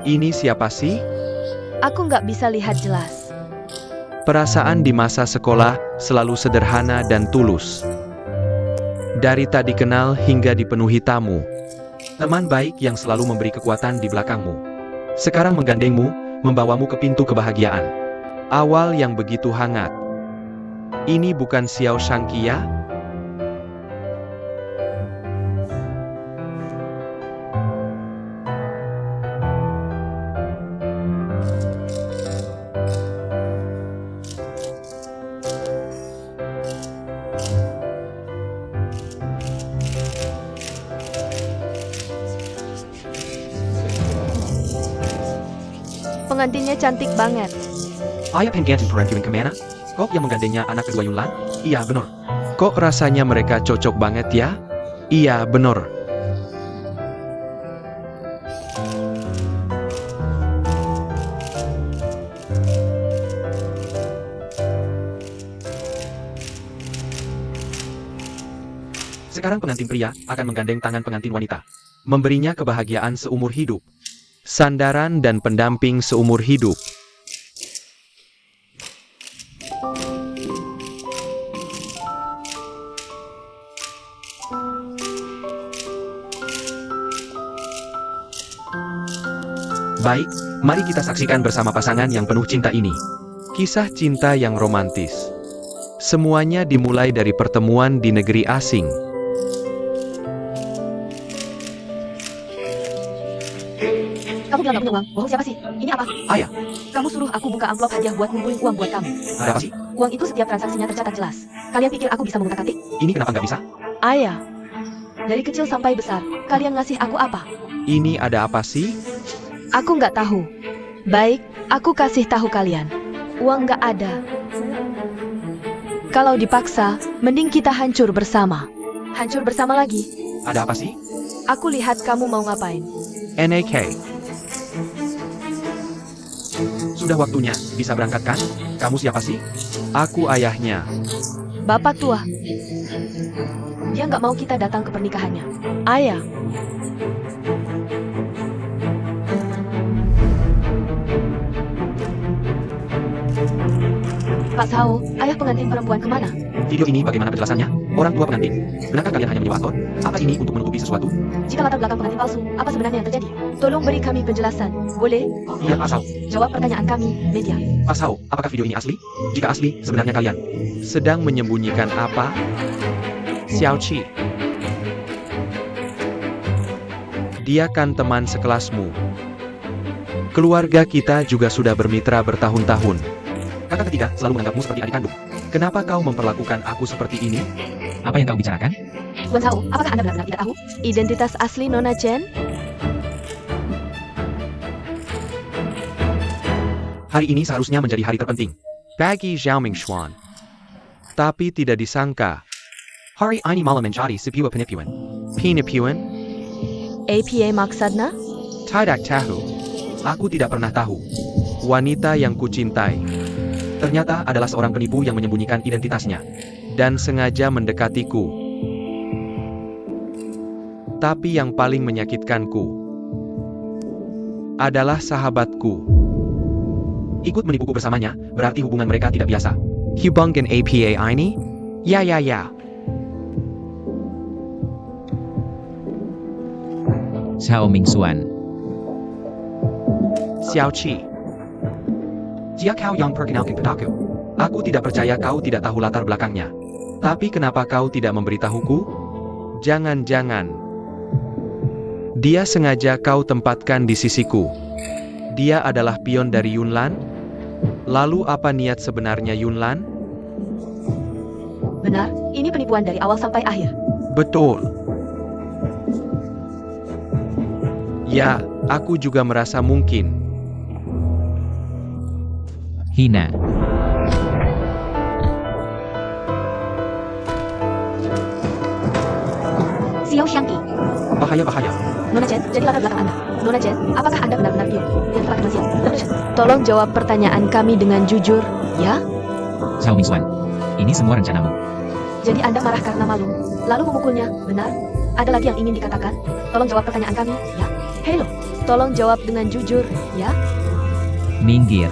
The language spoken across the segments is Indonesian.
Ini siapa sih? Aku nggak bisa lihat jelas. Perasaan di masa sekolah selalu sederhana dan tulus. Dari tak dikenal hingga dipenuhi tamu. Teman baik yang selalu memberi kekuatan di belakangmu. Sekarang menggandengmu, membawamu ke pintu kebahagiaan. Awal yang begitu hangat. Ini bukan Xiao Shangqi ya? Pengantinnya cantik banget. Ayah penggantin perempuan kemana? Kok yang menggandengnya anak kedua Yunlan? Iya benar. Kok rasanya mereka cocok banget ya? Iya benar. Sekarang pengantin pria akan menggandeng tangan pengantin wanita. Memberinya kebahagiaan seumur hidup. Sandaran dan pendamping seumur hidup. Baik, mari kita saksikan bersama pasangan yang penuh cinta ini. Kisah cinta yang romantis. Semuanya dimulai dari pertemuan di negeri asing. Kamu bilang gak punya uang, bohong siapa sih? Ini apa? Ayah, Kamu suruh aku buka amplop hadiah buat ngumpulin uang buat kamu. ada apa sih? Uang itu setiap transaksinya tercatat jelas. Kalian pikir aku bisa mengutak-atik? Ini kenapa nggak bisa? Ayah, dari kecil sampai besar, kalian ngasih aku apa? Ini ada apa sih? Aku nggak tahu. Baik, aku kasih tahu kalian. Uang nggak ada. Kalau dipaksa, mending kita hancur bersama. Hancur bersama lagi. Ada apa sih? Aku lihat kamu mau ngapain. NAK. Sudah waktunya, bisa berangkat kan? Kamu siapa sih? Aku ayahnya. Bapak tua. Dia nggak mau kita datang ke pernikahannya. Ayah. Pak Sao, ayah pengantin perempuan kemana? Video ini bagaimana penjelasannya? Orang tua pengantin. Benarkah kalian hanya menyewa aktor? Apa ini untuk menutupi sesuatu? Jika latar belakang pengantin palsu, apa sebenarnya yang terjadi? Tolong beri kami penjelasan, boleh? Iya, Pak Sao. Jawab pertanyaan kami, media. Pak Sao, apakah video ini asli? Jika asli, sebenarnya kalian sedang menyembunyikan apa? Xiao Qi. Dia kan teman sekelasmu. Keluarga kita juga sudah bermitra bertahun-tahun. Kakak ketiga selalu menganggapmu seperti adik kandung. Kenapa kau memperlakukan aku seperti ini? Apa yang kau bicarakan? Tuan Sao, apakah Anda benar-benar tidak tahu? Identitas asli Nona Chen? Hari ini seharusnya menjadi hari terpenting bagi Xiaoming Xuan. Tapi tidak disangka, hari ini malam menjadi sebuah penipuan. Penipuan? APA maksudnya? Tidak tahu. Aku tidak pernah tahu. Wanita yang kucintai ternyata adalah seorang penipu yang menyembunyikan identitasnya dan sengaja mendekatiku. Tapi yang paling menyakitkanku adalah sahabatku. Ikut menipuku bersamanya, berarti hubungan mereka tidak biasa. Hubungan APA ini? Ya. Xiao Mingxuan. Xiao Qi. Jika kau yang perkenalkan padaku, aku tidak percaya kau tidak tahu latar belakangnya. Tapi kenapa kau tidak memberitahuku? Jangan-jangan dia sengaja kau tempatkan di sisiku. Dia adalah pion dari Yunlan? Lalu apa niat sebenarnya Yunlan? Benar, ini penipuan dari awal sampai akhir. Betul. Ya, aku juga merasa mungkin. Hina. Xiao Shangqi. Bahaya. Nona Chen, jadi latar belakang Anda. Nona Chen, apakah Anda benar-benar pion yang telah kemasian? Tolong jawab pertanyaan kami dengan jujur, ya? Xiao Mingxuan. Ini semua rencanamu. Jadi Anda marah karena malu, lalu memukulnya, benar? Ada lagi yang ingin dikatakan? Tolong jawab pertanyaan kami, ya? Halo, Tolong jawab dengan jujur, ya. Minggir.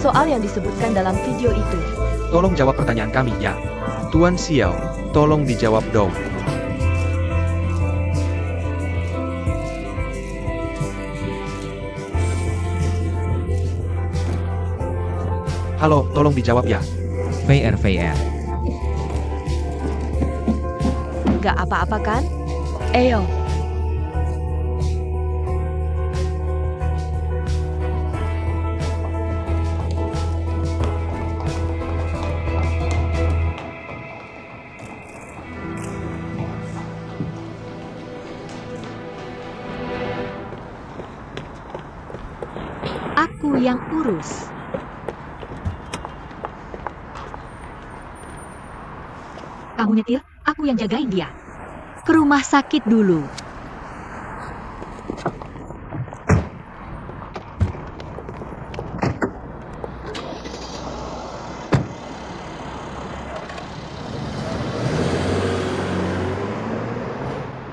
Soal yang disebutkan dalam video itu. Tolong jawab pertanyaan kami, ya. Tuan Xiao, tolong dijawab dong. Halo, tolong dijawab ya. VR. Gak apa-apa kan? Ayo. Aku yang urus. Kamu nyetir, aku yang jagain dia. Ke rumah sakit dulu.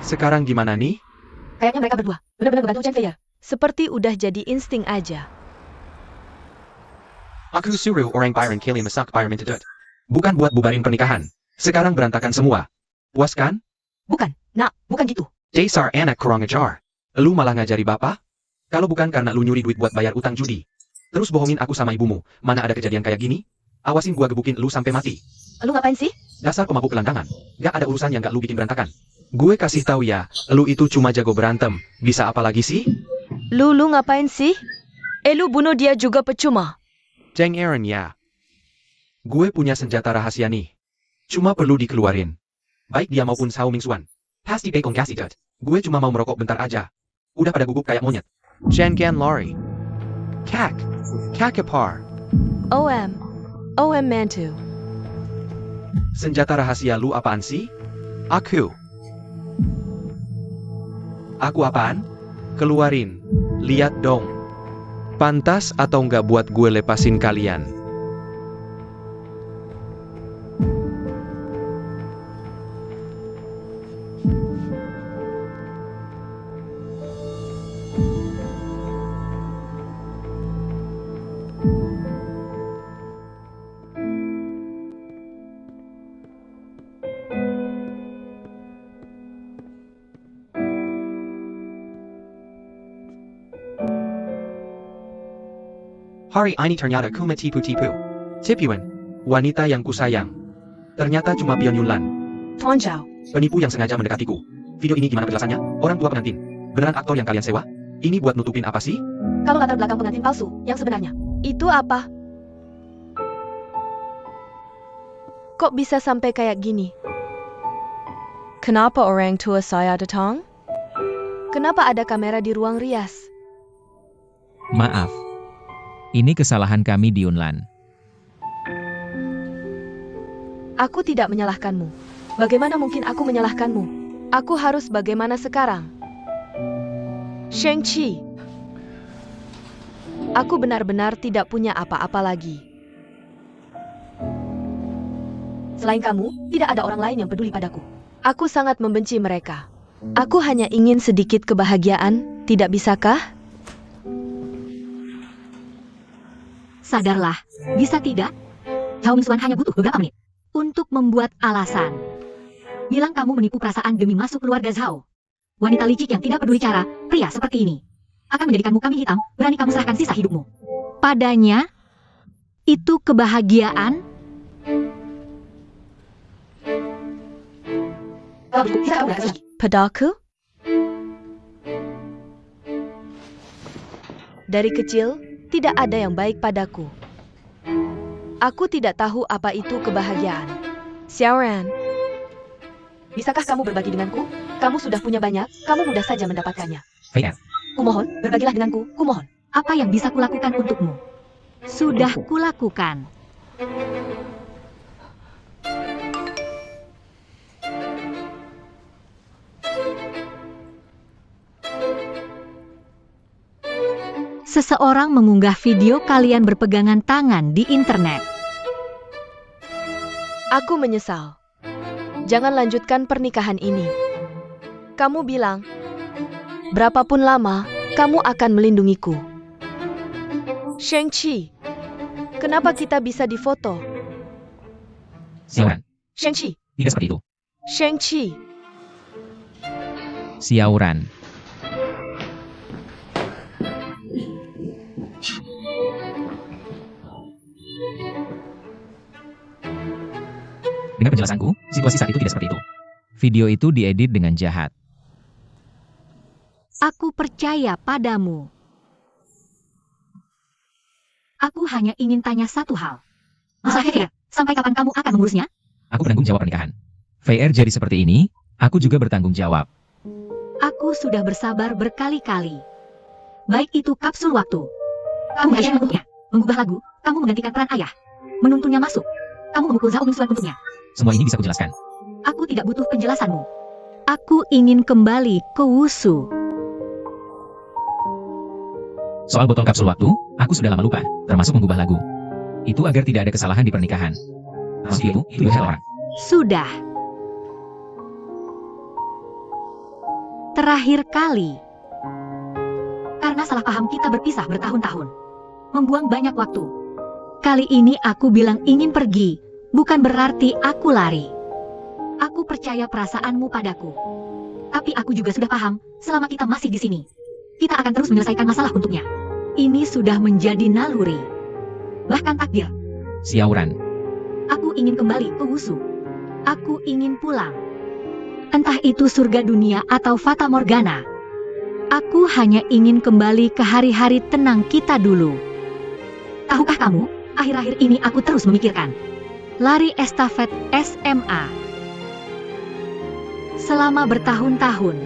Sekarang gimana nih? Kayaknya mereka berdua benar-benar ngebantu Chen Fei ya. Seperti udah jadi insting aja. Aku suruh orang Byron kalian masak Byron Intedut. Bukan buat bubarin pernikahan. Sekarang berantakan semua. Puas kan? Bukan, nak, bukan gitu. Dasar anak kurang ajar. Lu malah ngajari bapak? Kalau bukan karena lu nyuri duit buat bayar utang judi. Terus bohongin aku sama ibumu, mana ada kejadian kayak gini? Awasin gua gebukin lu sampai mati. Lu ngapain sih? Dasar pemabuk gelandangan. Gak ada urusan yang gak lu bikin berantakan. Gue kasih tahu ya, lu itu cuma jago berantem. Bisa apa lagi sih? Lu ngapain sih? Lu bunuh dia juga percuma. Jeng Aaron ya. Gue punya senjata rahasia nih. Cuma perlu dikeluarin. Baik dia maupun Sao Mingxuan. Pasti bekong kasih dot. Gue cuma mau merokok bentar aja. Udah pada gugup kayak monyet. Chen Gan Lori. Kak. Kakapar. OM mantu. Senjata rahasia lu apaan sih? Aku apaan? Keluarin. Lihat dong. Pantas atau nggak buat gue lepasin kalian? Hari ini ternyata ku metipu-tipu. Tipuan. Wanita yang kusayang. Ternyata cuma pion Yunlan. Tuan Zhao. Penipu yang sengaja mendekatiku. Video ini gimana penjelasannya? Orang tua pengantin. Beneran aktor yang kalian sewa? Ini buat nutupin apa sih? Kalau latar belakang pengantin palsu, yang sebenarnya. Itu apa? Kok bisa sampai kayak gini? Kenapa orang tua saya datang? Kenapa ada kamera di ruang rias? Maaf. Ini kesalahan kami di Yunlan. Aku tidak menyalahkanmu. Bagaimana mungkin aku menyalahkanmu? Aku harus bagaimana sekarang? Shang-Chi. Aku benar-benar tidak punya apa-apa lagi. Selain kamu, tidak ada orang lain yang peduli padaku. Aku sangat membenci mereka. Aku hanya ingin sedikit kebahagiaan, tidak bisakah? Sadarlah, bisa tidak? Zhao Mingxuan hanya butuh beberapa menit untuk membuat alasan. Bilang kamu menipu perasaan demi masuk keluarga Zhao. Wanita licik yang tidak peduli cara, pria seperti ini akan menjadikanmu kambing hitam, berani kamu serahkan sisa hidupmu padanya. Itu kebahagiaan? Padaku? Dari kecil, tidak ada yang baik padaku. Aku tidak tahu apa itu kebahagiaan. Xiaoran, bisakah kamu berbagi denganku? Kamu sudah punya banyak, kamu mudah saja mendapatkannya. VR. Kumohon, berbagilah denganku, kumohon. Apa yang bisa kulakukan untukmu? Sudah kulakukan. Seseorang mengunggah video kalian berpegangan tangan di internet. Aku menyesal. Jangan lanjutkan pernikahan ini. Kamu bilang, Berapapun lama, kamu akan melindungiku. Shang-Chi, kenapa kita bisa difoto? Xiaoran, Shang-Chi, tidak seperti itu. Shang-Chi, Xiaoran, dengan penjelasanku, situasi saat itu tidak seperti itu. Video itu diedit dengan jahat. Aku percaya padamu. Aku hanya ingin tanya satu hal. Masalah Fei, sampai kapan kamu akan mengurusnya? Aku bertanggung jawab pernikahan. VR jadi seperti ini, aku juga bertanggung jawab. Aku sudah bersabar berkali-kali. Baik itu kapsul waktu. Kamu mengajarkan untuknya. Mengubah lagu, kamu menggantikan peran ayah. Menuntunnya masuk. Kamu memukul Zhao Mingxuan untuknya. Semua ini bisa kujelaskan. Aku tidak butuh penjelasanmu. Aku ingin kembali ke Wushu. Soal botol kapsul waktu, aku sudah lama lupa, termasuk mengubah lagu. Itu agar tidak ada kesalahan di pernikahan. Maksud itu hal orang. Sudah. Terakhir kali. Karena salah paham kita berpisah bertahun-tahun. Membuang banyak waktu. Kali ini aku bilang ingin pergi, bukan berarti aku lari. Aku percaya perasaanmu padaku. Tapi aku juga sudah paham, selama kita masih di sini, kita akan terus menyelesaikan masalah untuknya. Ini sudah menjadi naluri. Bahkan takdir. Xiaoran, Aku ingin kembali ke Wushu. Aku ingin pulang. Entah itu surga dunia atau Fata Morgana. Aku hanya ingin kembali ke hari-hari tenang kita dulu. Tahukah kamu, akhir-akhir ini aku terus memikirkan lari estafet SMA. Selama bertahun-tahun,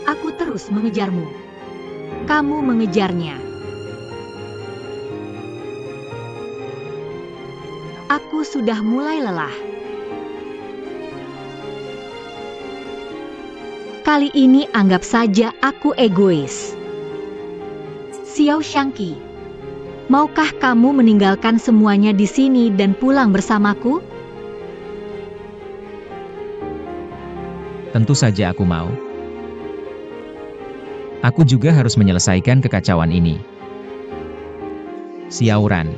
aku terus mengejarmu. Kamu mengejarnya. Aku sudah mulai lelah. Kali ini anggap saja aku egois. Xiao Shangqi, maukah kamu meninggalkan semuanya di sini dan pulang bersamaku? tentu saja aku mau. Aku juga harus menyelesaikan kekacauan ini. Xiaoran,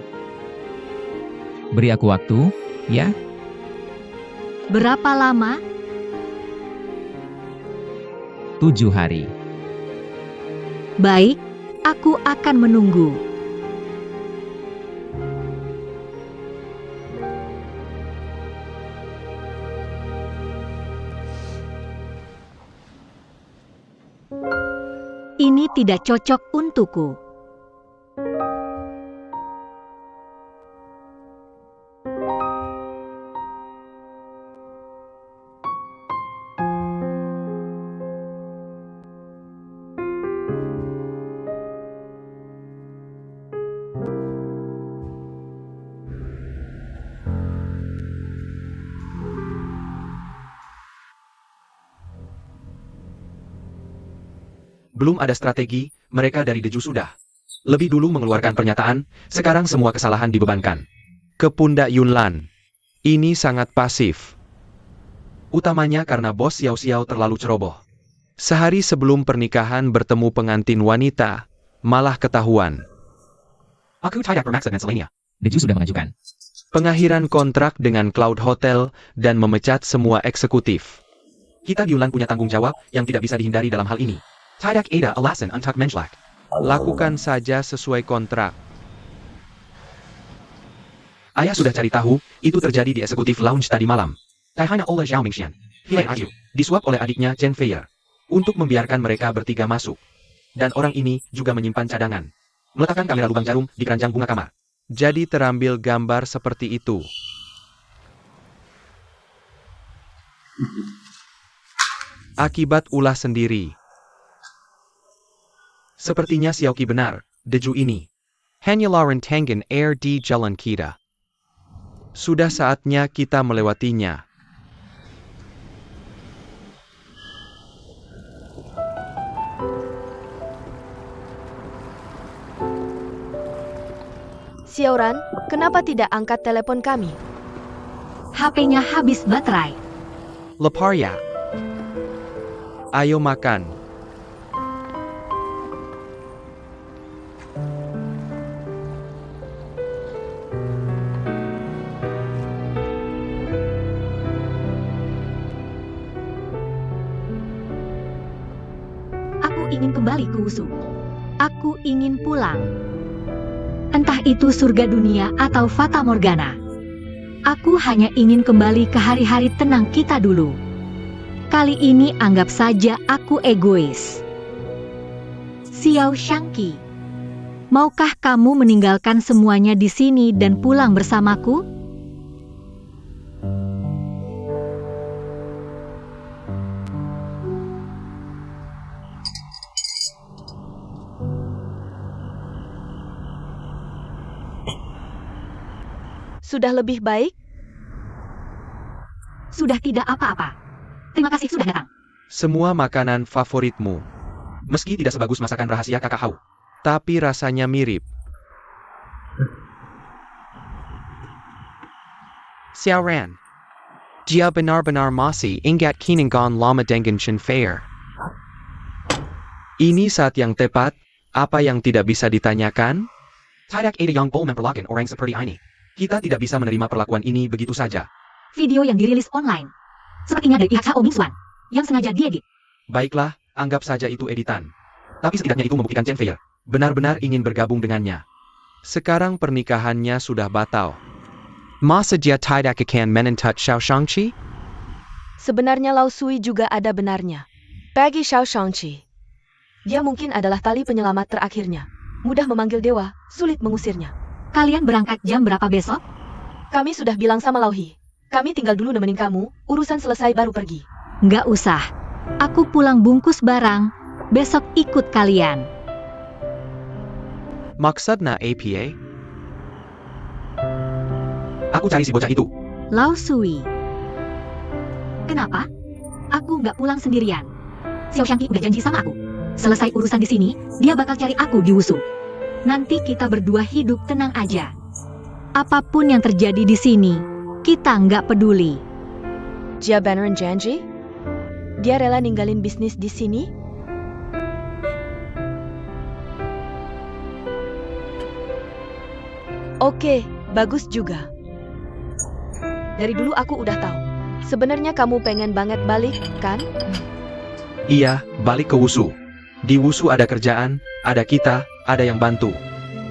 beri aku waktu, ya? Berapa lama? 7 hari. Baik, aku akan menunggu. Ini tidak cocok untukku. Belum ada strategi, mereka dari Deju sudah lebih dulu mengeluarkan pernyataan, sekarang semua kesalahan dibebankan ke pundak Yunlan. Ini sangat pasif. Utamanya karena bos Xiao Xiao terlalu ceroboh. Sehari sebelum pernikahan bertemu pengantin wanita, malah ketahuan. Aku tidak bermaksud dengan Selenia. Deju sudah mengajukan Pengakhiran kontrak dengan Cloud Hotel dan memecat semua eksekutif. Kita di Yunlan punya tanggung jawab yang tidak bisa dihindari dalam hal ini. Tidak ada alasan untuk menjelak. Lakukan saja sesuai kontrak. Ayah sudah cari tahu, itu terjadi di eksekutif lounge tadi malam. Taihana oleh Zhao Mingxian. Hiai Ayu, disuap oleh adiknya Chen Feier. Untuk membiarkan mereka bertiga masuk. Dan orang ini juga menyimpan cadangan. Meletakkan kamera lubang jarum di keranjang bunga kamar. Jadi terambil gambar seperti itu. Akibat ulah sendiri. Sepertinya Xiaoqi benar, Deju ini hanya Tengen Air di jalan kita. Sudah saatnya kita melewatinya. Xiaoran, kenapa tidak angkat telepon kami? HP-nya habis baterai. Leparya. Ayo makan. Aku ingin kembali ke Wushu. Aku ingin pulang. Entah itu surga dunia atau Fata Morgana. Aku hanya ingin kembali ke hari-hari tenang kita dulu. Kali ini anggap saja aku egois. Xiao Shangqi, maukah kamu meninggalkan semuanya di sini dan pulang bersamaku? Sudah lebih baik? Sudah tidak apa-apa. Terima kasih sudah datang. Semua makanan favoritmu. Meski tidak sebagus masakan rahasia kakak Hao, tapi rasanya mirip. Xiaoran. Dia benar-benar masih ingat kiningan lama dengan Chen Feier. Ini saat yang tepat, apa yang tidak bisa ditanyakan? Tidak ada yang boleh memperlakukan orang seperti ini. Kita tidak bisa menerima perlakuan ini begitu saja. Video yang dirilis online. Sepertinya dari pihak Hao Mingxuan, yang sengaja diedit. Baiklah, anggap saja itu editan. Tapi setidaknya itu membuktikan Chen Feier benar-benar ingin bergabung dengannya. Sekarang pernikahannya sudah batal. Masa dia tidak akan menentut Xiao Shangqi? Sebenarnya Lao Sui juga ada benarnya. Bagi Xiao Shangqi, dia mungkin adalah tali penyelamat terakhirnya. Mudah memanggil dewa, sulit mengusirnya. Kalian berangkat jam berapa besok? Kami sudah bilang sama Lauhi. Kami tinggal dulu nemenin kamu, urusan selesai baru pergi. Nggak usah. Aku pulang bungkus barang. Besok ikut kalian. Maksudnya APA? Aku cari si bocah itu. Lao Sui. Kenapa? Aku nggak pulang sendirian. Xiao Shangqi udah janji sama aku. Selesai urusan di sini, dia bakal cari aku di Wushu. Nanti kita berdua hidup tenang aja. Apapun yang terjadi di sini, kita nggak peduli. Dia beneran janji? Dia rela ninggalin bisnis di sini? Oke, bagus juga. Dari dulu aku udah tahu. Sebenarnya kamu pengen banget balik, kan? Iya, balik ke Wushu. Di Wushu ada kerjaan, ada kita, ada yang bantu.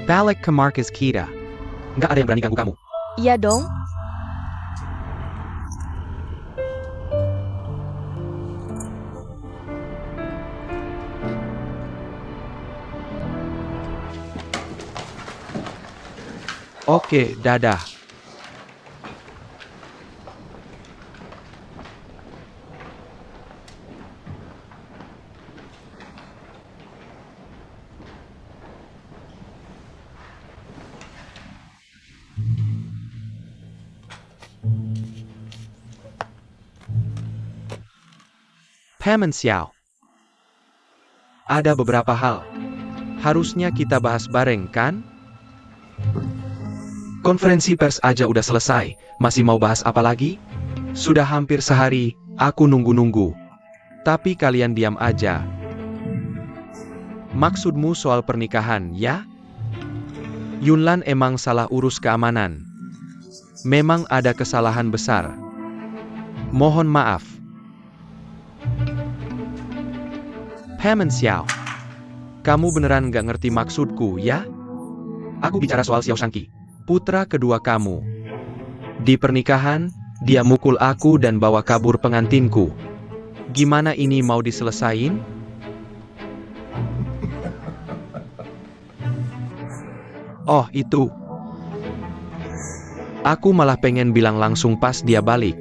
Balik ke markas kita. Nggak ada yang berani ganggu kamu. Iya dong. Oke, dadah. Paman Xiao. Ada beberapa hal. Harusnya kita bahas bareng, kan? Konferensi pers aja udah selesai. Masih mau bahas apa lagi? Sudah hampir sehari, aku nunggu-nunggu. Tapi kalian diam aja. Maksudmu soal pernikahan, ya? Yunlan emang salah urus keamanan. Memang ada kesalahan besar. Mohon maaf. Paman Xiao, kamu beneran gak ngerti maksudku, ya? Aku bicara soal Xiao Shangqi, putra kedua kamu. Di pernikahan, dia mukul aku dan bawa kabur pengantinku. Gimana ini mau diselesain? Oh, itu. Aku malah pengen bilang langsung pas dia balik.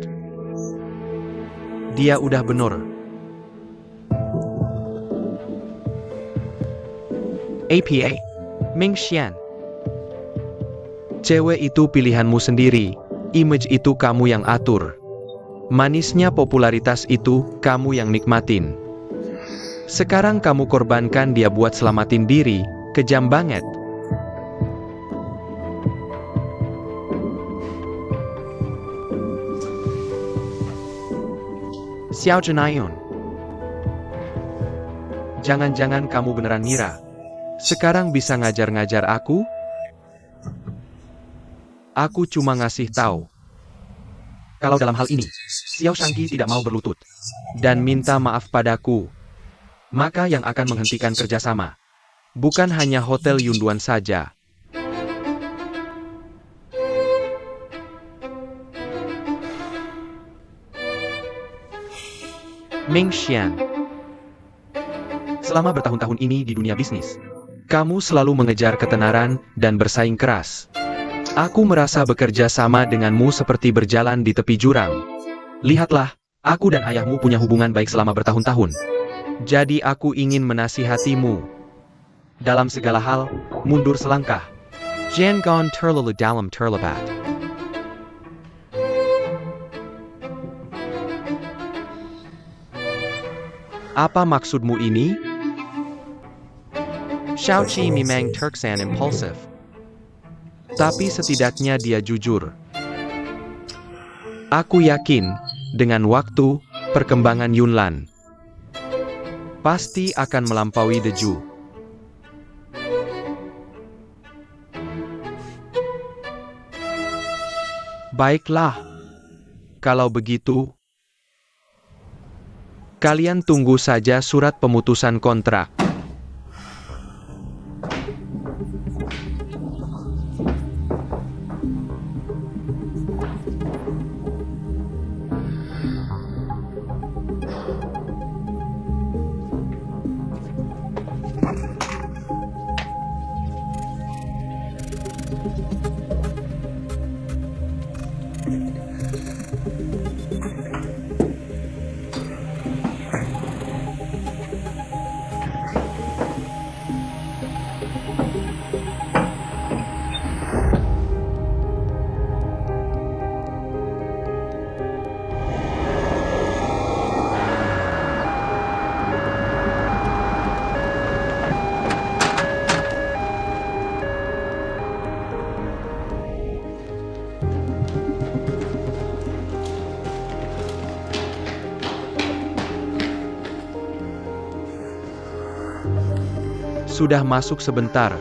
Dia udah bener. APA, Ming Xian. Cewek itu pilihanmu sendiri, image itu kamu yang atur. Manisnya popularitas itu kamu yang nikmatin. Sekarang kamu korbankan dia buat selamatin diri, kejam banget. Xiao Zhenayun. Jangan-jangan kamu beneran ngira sekarang bisa ngajar-ngajar aku? Aku cuma ngasih tahu. Kalau dalam hal ini, Xiao Shangqi tidak mau berlutut dan minta maaf padaku. maka yang akan menghentikan kerjasama bukan hanya Hotel Yunduan saja. Ming Xian, selama bertahun-tahun ini di dunia bisnis, kamu selalu mengejar ketenaran dan bersaing keras. Aku merasa bekerja sama denganmu seperti berjalan di tepi jurang. Lihatlah, aku dan ayahmu punya hubungan baik selama bertahun-tahun. Jadi aku ingin menasihatimu. Dalam segala hal, mundur selangkah. Jangan terlalu dalam terlibat. Apa maksudmu ini? Xiaoqi memang terkesan impulsif. Tapi setidaknya dia jujur. Aku yakin, dengan waktu, perkembangan Yunlan pasti akan melampaui Deju. Baiklah. Kalau begitu, kalian tunggu saja surat pemutusan kontrak. Sudah masuk sebentar.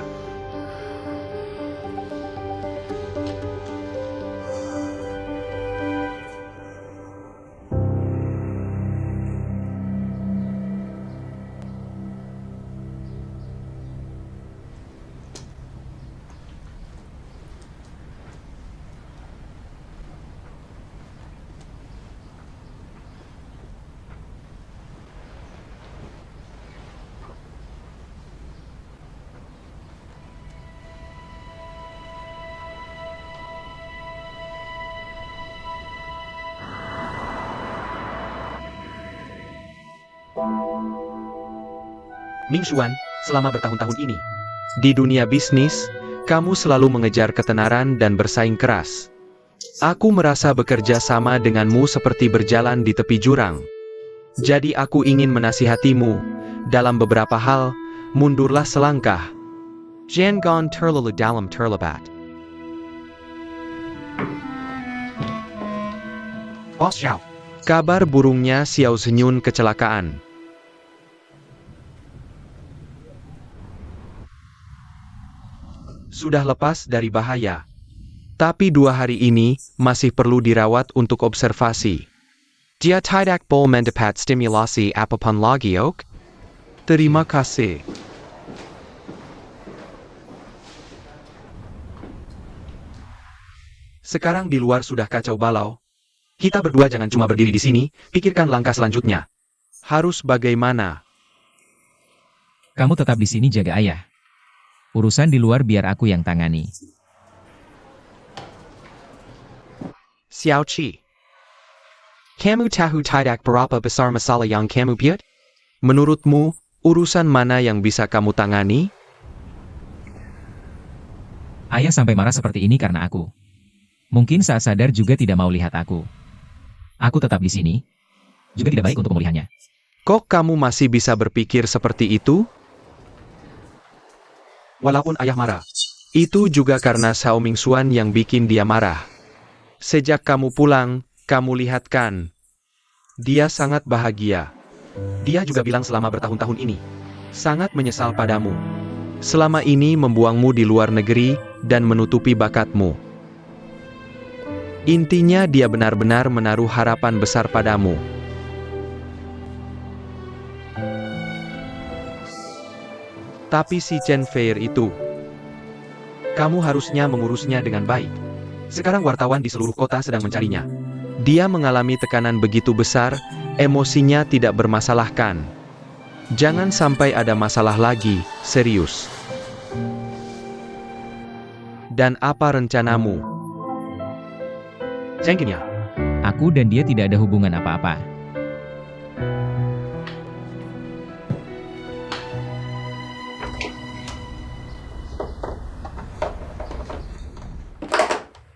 Ming Xuan, selama bertahun-tahun ini, di dunia bisnis, kamu selalu mengejar ketenaran dan bersaing keras. Aku merasa bekerja sama denganmu seperti berjalan di tepi jurang. Jadi aku ingin menasihatimu, dalam beberapa hal, mundurlah selangkah. Jangan terlalu dalam terlibat. Bos Xiao, kabar burungnya Xiao Zhenyun kecelakaan. Sudah lepas dari bahaya. Tapi 2 hari ini masih perlu dirawat untuk observasi. Dia tidak boleh mendapat stimulasi apapun lagi, ok? Terima kasih. Sekarang di luar sudah kacau balau. Kita berdua jangan cuma berdiri di sini, pikirkan langkah selanjutnya. Harus bagaimana? Kamu tetap di sini jaga ayah. Urusan di luar biar aku yang tangani. Xiaoqi, kamu tahu tidak berapa besar masalah yang kamu buat? Menurutmu, urusan mana yang bisa kamu tangani? Ayah sampai marah seperti ini karena aku. Mungkin saat sadar juga tidak mau lihat aku. Aku tetap di sini. Juga tidak baik untuk pemulihannya. Kok kamu masih bisa berpikir seperti itu? Walaupun ayah marah, itu juga karena Xiao Mingxuan yang bikin dia marah. Sejak kamu pulang, kamu lihat kan? Dia sangat bahagia. Dia juga bilang selama bertahun-tahun ini, sangat menyesal padamu. Selama ini membuangmu di luar negeri dan menutupi bakatmu. Intinya dia benar-benar menaruh harapan besar padamu. Tapi si Chen Fei itu, kamu harusnya mengurusnya dengan baik. Sekarang wartawan di seluruh kota sedang mencarinya. Dia mengalami tekanan begitu besar, emosinya tidak bermasalahkan. Jangan sampai ada masalah lagi, serius. Dan apa rencanamu? Jengkinya. Aku dan dia tidak ada hubungan apa-apa.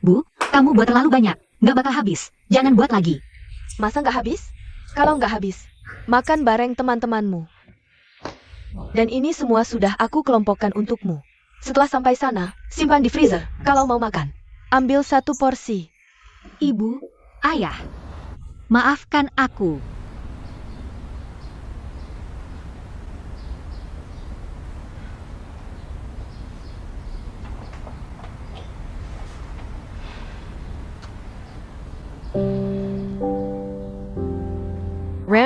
Bu, kamu buat terlalu banyak. Nggak bakal habis. Jangan buat lagi. Masa nggak habis? Kalau nggak habis, makan bareng teman-temanmu. Dan ini semua sudah aku kelompokkan untukmu. Setelah sampai sana, simpan di freezer kalau mau makan. Ambil 1 porsi. Ibu, ayah, maafkan aku.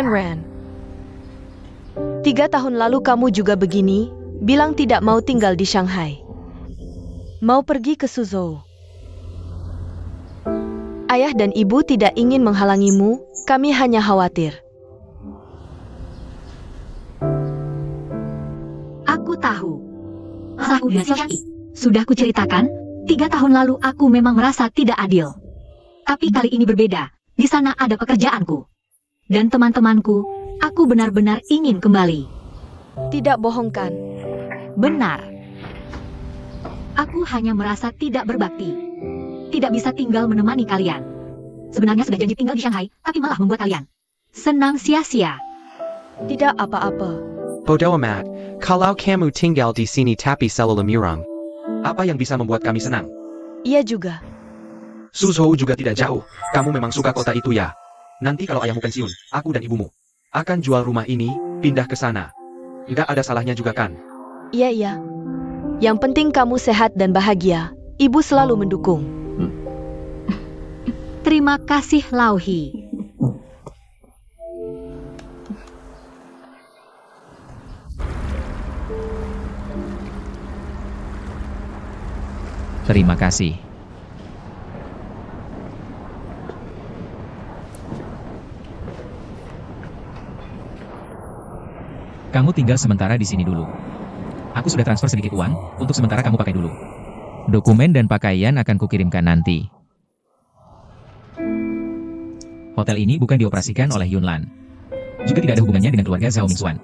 Ran. 3 tahun lalu kamu juga begini, bilang tidak mau tinggal di Shanghai. Mau pergi ke Suzhou. Ayah dan ibu tidak ingin menghalangimu, kami hanya khawatir. Aku tahu. Masalahku dengan si Shanky. Sudah kuceritakan, 3 tahun lalu aku memang merasa tidak adil. Tapi kali ini berbeda. Di sana ada pekerjaanku. Dan teman-temanku, aku benar-benar ingin kembali. Tidak bohongkan. Benar. Aku hanya merasa tidak berbakti. Tidak bisa tinggal menemani kalian. Sebenarnya sudah janji tinggal di Shanghai, tapi malah membuat kalian senang sia-sia. Tidak apa-apa. Bodoh amat, kalau kamu tinggal di sini tapi selalu murang. Apa yang bisa membuat kami senang? Ia juga. Suzhou juga tidak jauh, kamu memang suka kota itu ya? Nanti kalau ayahmu pensiun, aku dan ibumu akan jual rumah ini, pindah ke sana. Tidak ada salahnya juga kan? Iya. Yang penting kamu sehat dan bahagia. Ibu selalu mendukung. Terima kasih, Lauhi. Terima kasih. Kamu tinggal sementara di sini dulu. Aku sudah transfer sedikit uang, untuk sementara kamu pakai dulu. Dokumen dan pakaian akan kukirimkan nanti. Hotel ini bukan dioperasikan oleh Yunlan. Juga tidak ada hubungannya dengan keluarga Zhao Mingxuan.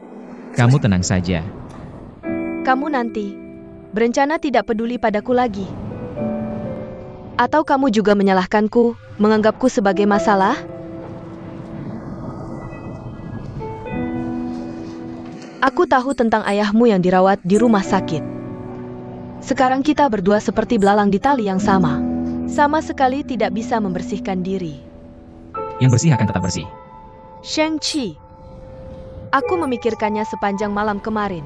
Kamu tenang saja. Kamu nanti berencana tidak peduli padaku lagi. Atau kamu juga menyalahkanku, menganggapku sebagai masalah? Aku tahu tentang ayahmu yang dirawat di rumah sakit. Sekarang kita berdua seperti belalang di tali yang sama. Sama sekali tidak bisa membersihkan diri. Yang bersih akan tetap bersih. Shang-Chi. Aku memikirkannya sepanjang malam kemarin.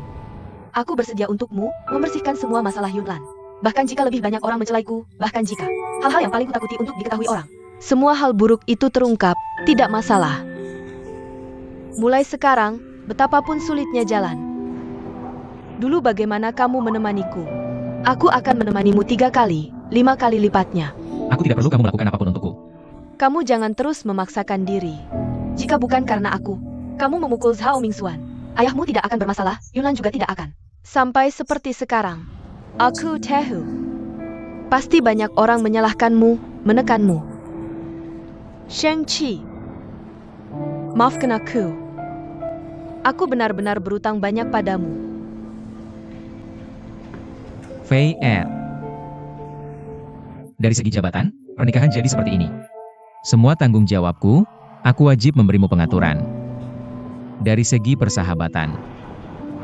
Aku bersedia untukmu membersihkan semua masalah Yunlan. Bahkan jika lebih banyak orang mencelaiku, bahkan jika hal-hal yang paling kutakuti untuk diketahui orang. Semua hal buruk itu terungkap, tidak masalah. Mulai sekarang, betapapun sulitnya jalan. Dulu bagaimana kamu menemaniku? Aku akan menemanimu 3 kali, 5 kali lipatnya. Aku tidak perlu kamu melakukan apapun untukku. Kamu jangan terus memaksakan diri. Jika bukan karena aku, kamu memukul Zhao Mingxuan. Ayahmu tidak akan bermasalah, Yunlan juga tidak akan. Sampai seperti sekarang. Aku tahu. Pasti banyak orang menyalahkanmu, menekanmu. Shang-Chi. Maafkan aku. Aku benar-benar berutang banyak padamu. Fei Er. Dari segi jabatan, pernikahan jadi seperti ini. Semua tanggung jawabku, aku wajib memberimu pengaturan. Dari segi persahabatan,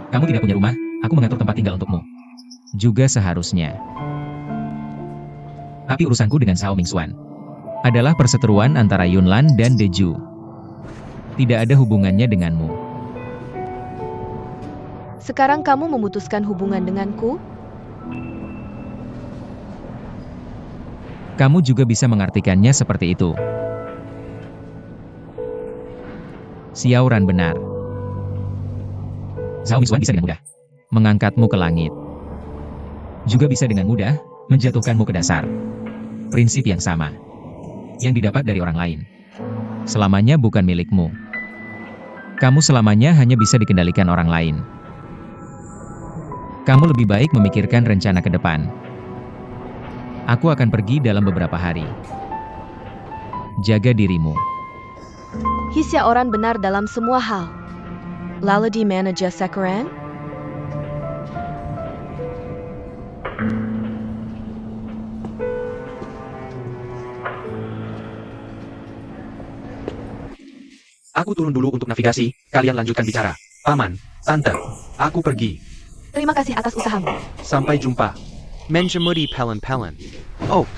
kamu tidak punya rumah, aku mengatur tempat tinggal untukmu. Juga seharusnya. Tapi urusanku dengan Zhao Mingxuan adalah perseteruan antara Yunlan dan Deju. Tidak ada hubungannya denganmu. Sekarang kamu memutuskan hubungan denganku? Kamu juga bisa mengartikannya seperti itu. Xiao Ran benar. Zhao Mingxuan bisa dengan mudah mengangkatmu ke langit. Juga bisa dengan mudah menjatuhkanmu ke dasar. Prinsip yang sama yang didapat dari orang lain selamanya bukan milikmu. Kamu selamanya hanya bisa dikendalikan orang lain. Kamu lebih baik memikirkan rencana ke depan. Aku akan pergi dalam beberapa hari. Jaga dirimu. Hisya orang benar dalam semua hal. Lalu di manajer Sakaran? Aku turun dulu untuk navigasi, kalian lanjutkan bicara. Paman, Tante, aku pergi. Terima kasih atas usahamu. Sampai jumpa. Menjemudi pelen-pelen. Oh,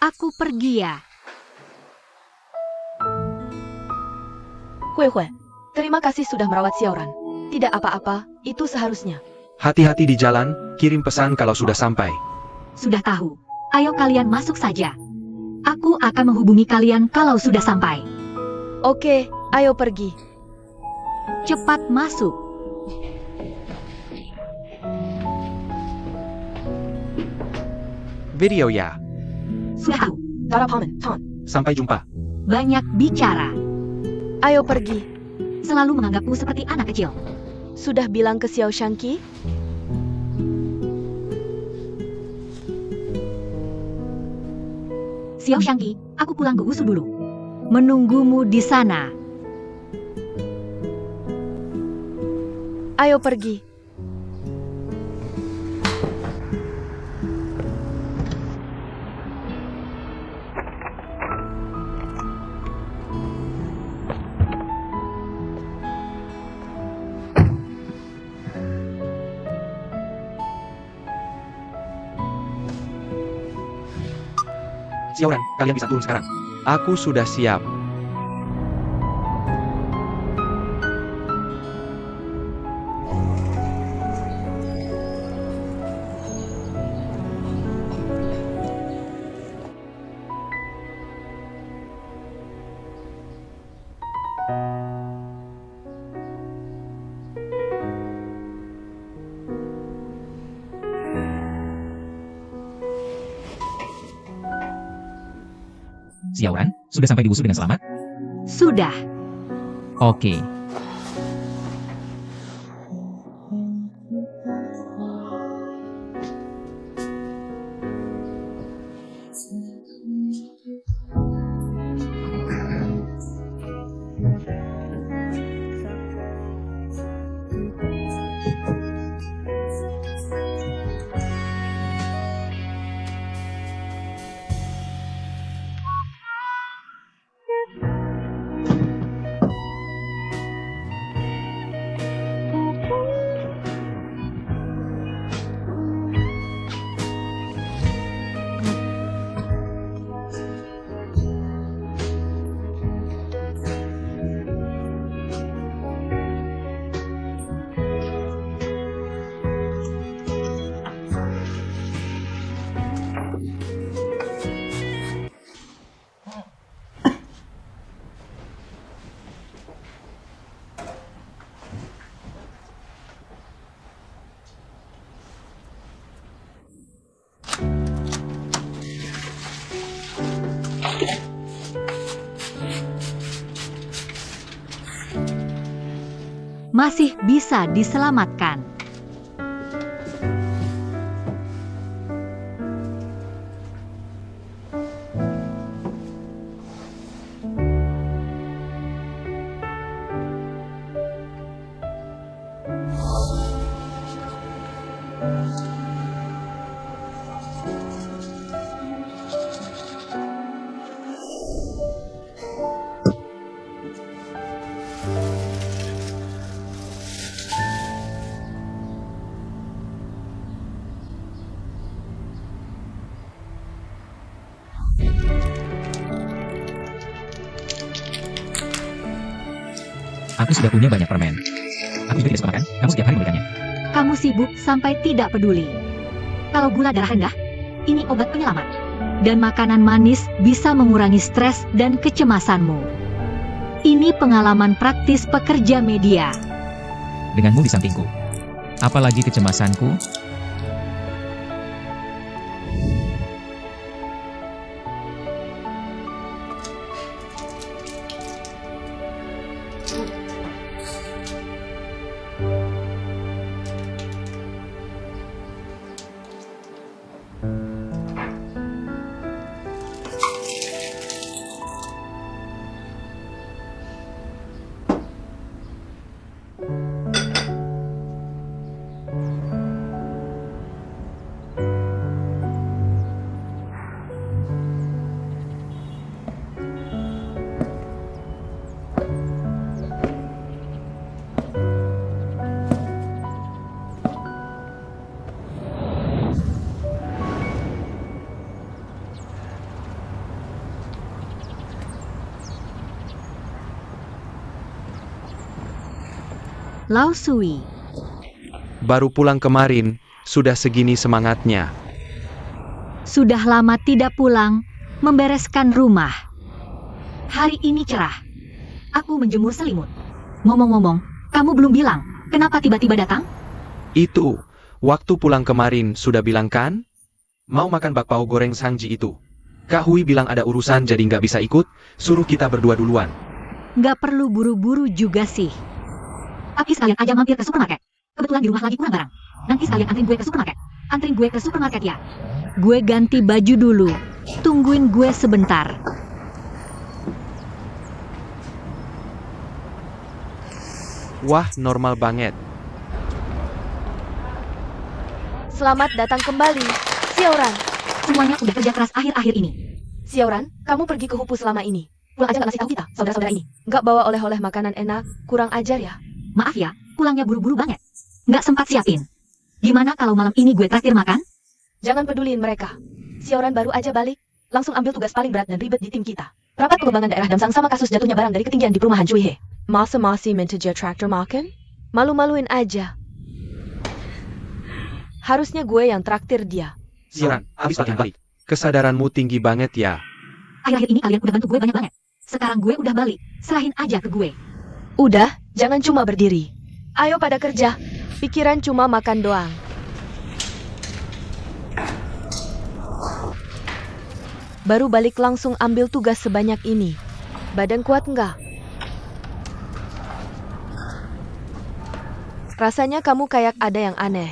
Aku pergi ya. Hui Hui, terima kasih sudah merawat Xiaoran. Tidak apa-apa, itu seharusnya. hati-hati di jalan, kirim pesan kalau sudah sampai. Sudah tahu. Ayo kalian masuk saja. Aku akan menghubungi kalian kalau sudah sampai. Oke, ayo pergi. Cepat masuk. Video ya. Sudah tahu. Darah paman, Ton. Sampai jumpa. Banyak bicara. Ayo pergi. Selalu menganggapku seperti anak kecil. Sudah bilang ke Xiao Shangqi? Xiao Shangqi, aku pulang ke Wusu dulu. Menunggumu di sana. Ayo pergi. Xiaoran, kalian bisa turun sekarang. Aku sudah siap. Xiaoran, sudah sampai di Wusu dengan selamat? Sudah. Oke. Masih bisa diselamatkan. Aku sudah punya banyak permen. Aku juga tidak suka makan, kamu setiap hari memberikannya. Kamu sibuk sampai tidak peduli. Kalau gula darah rendah, ini obat penyelamat. Dan makanan manis bisa mengurangi stres dan kecemasanmu. Ini pengalaman praktis pekerja media. denganmu di sampingku. Apalagi kecemasanku? Lao Sui, Baru pulang kemarin, sudah segini semangatnya. sudah lama tidak pulang, membereskan rumah. Hari ini cerah. Aku menjemur selimut. Ngomong-ngomong, kamu belum bilang, kenapa tiba-tiba datang? Itu, waktu pulang kemarin sudah bilang kan? Mau makan bakpao goreng Sangji itu. Kak Hui bilang ada urusan jadi nggak bisa ikut, suruh kita berdua duluan. Nggak perlu buru-buru juga sih. Tapi sekalian aja mampir ke supermarket. Kebetulan di rumah lagi kurang barang. Nanti sekalian antrin gue ke supermarket. Antrin gue ke supermarket ya. Gue ganti baju dulu. Tungguin gue sebentar. Wah, normal banget. Selamat datang kembali, Xiaoran. Semuanya udah kerja keras akhir-akhir ini. Xiaoran, kamu pergi ke Hupu selama ini. Pulang aja nggak ngasih tahu kita, saudara-saudara ini. Nggak bawa oleh-oleh makanan enak, kurang ajar ya. Maaf ya, pulangnya buru-buru banget. Nggak sempat siapin. Gimana kalau malam ini gue traktir makan? Jangan peduliin mereka. Xiaoran baru aja balik, langsung ambil tugas paling berat dan ribet di tim kita. Rapat pengembangan daerah Damsang sama kasus jatuhnya barang dari ketinggian di perumahan Cuihe. Masa masih minta dia traktir makan? Malu-maluin aja. Harusnya gue yang traktir dia. Siaran, habis latihan balik. Kesadaranmu tinggi banget ya. Akhir-akhir ini kalian udah bantu gue banyak banget. Sekarang gue udah balik, serahin aja ke gue. Udah, jangan cuma berdiri. Ayo pada kerja. Pikiran cuma makan doang. Baru balik langsung ambil tugas sebanyak ini. Badan kuat nggak? Rasanya kamu kayak ada yang aneh.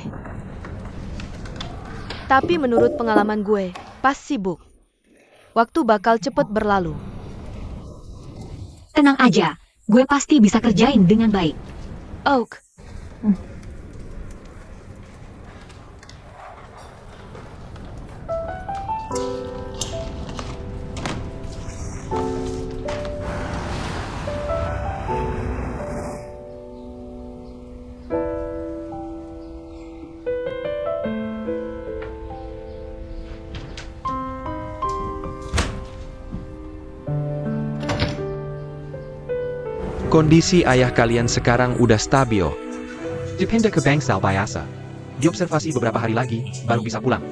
Tapi menurut pengalaman gue, pas sibuk. Waktu bakal cepet berlalu. Tenang aja, gue pasti bisa kerjain dengan baik. Oak. Kondisi ayah kalian sekarang udah stabil. Dipindah ke Bangsal Biasa. Diobservasi beberapa hari lagi, baru bisa pulang.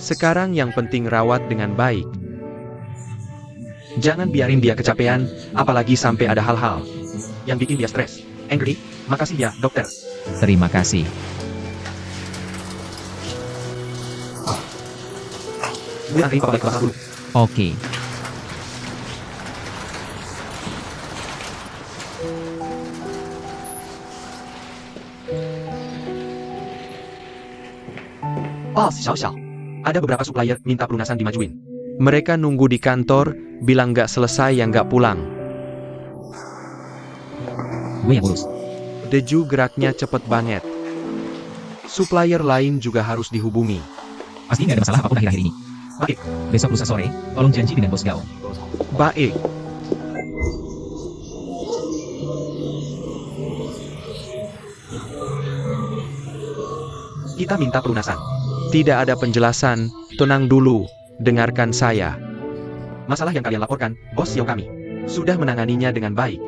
Sekarang yang penting rawat dengan baik. Jangan biarin dia kecapean, apalagi sampai ada hal-hal yang bikin dia stres. Angry, makasih ya, dokter. Terima kasih. Gue anterin papa balik kelas dulu. Oke. Oh, Xiao. Ada beberapa supplier minta pelunasan dimajuin. Mereka nunggu di kantor, bilang nggak selesai yang nggak pulang. Gue yang urus. Deju geraknya cepet banget. Supplier lain juga harus dihubungi. Pasti nggak ada masalah apapun akhir-akhir ini. Baik, Besok lusa sore, tolong janji dengan bos Gao. baik. Kita minta pelunasan. Tidak ada penjelasan, tenang dulu, dengarkan saya. Masalah yang kalian laporkan, bos Xiao kami sudah menanganinya dengan baik.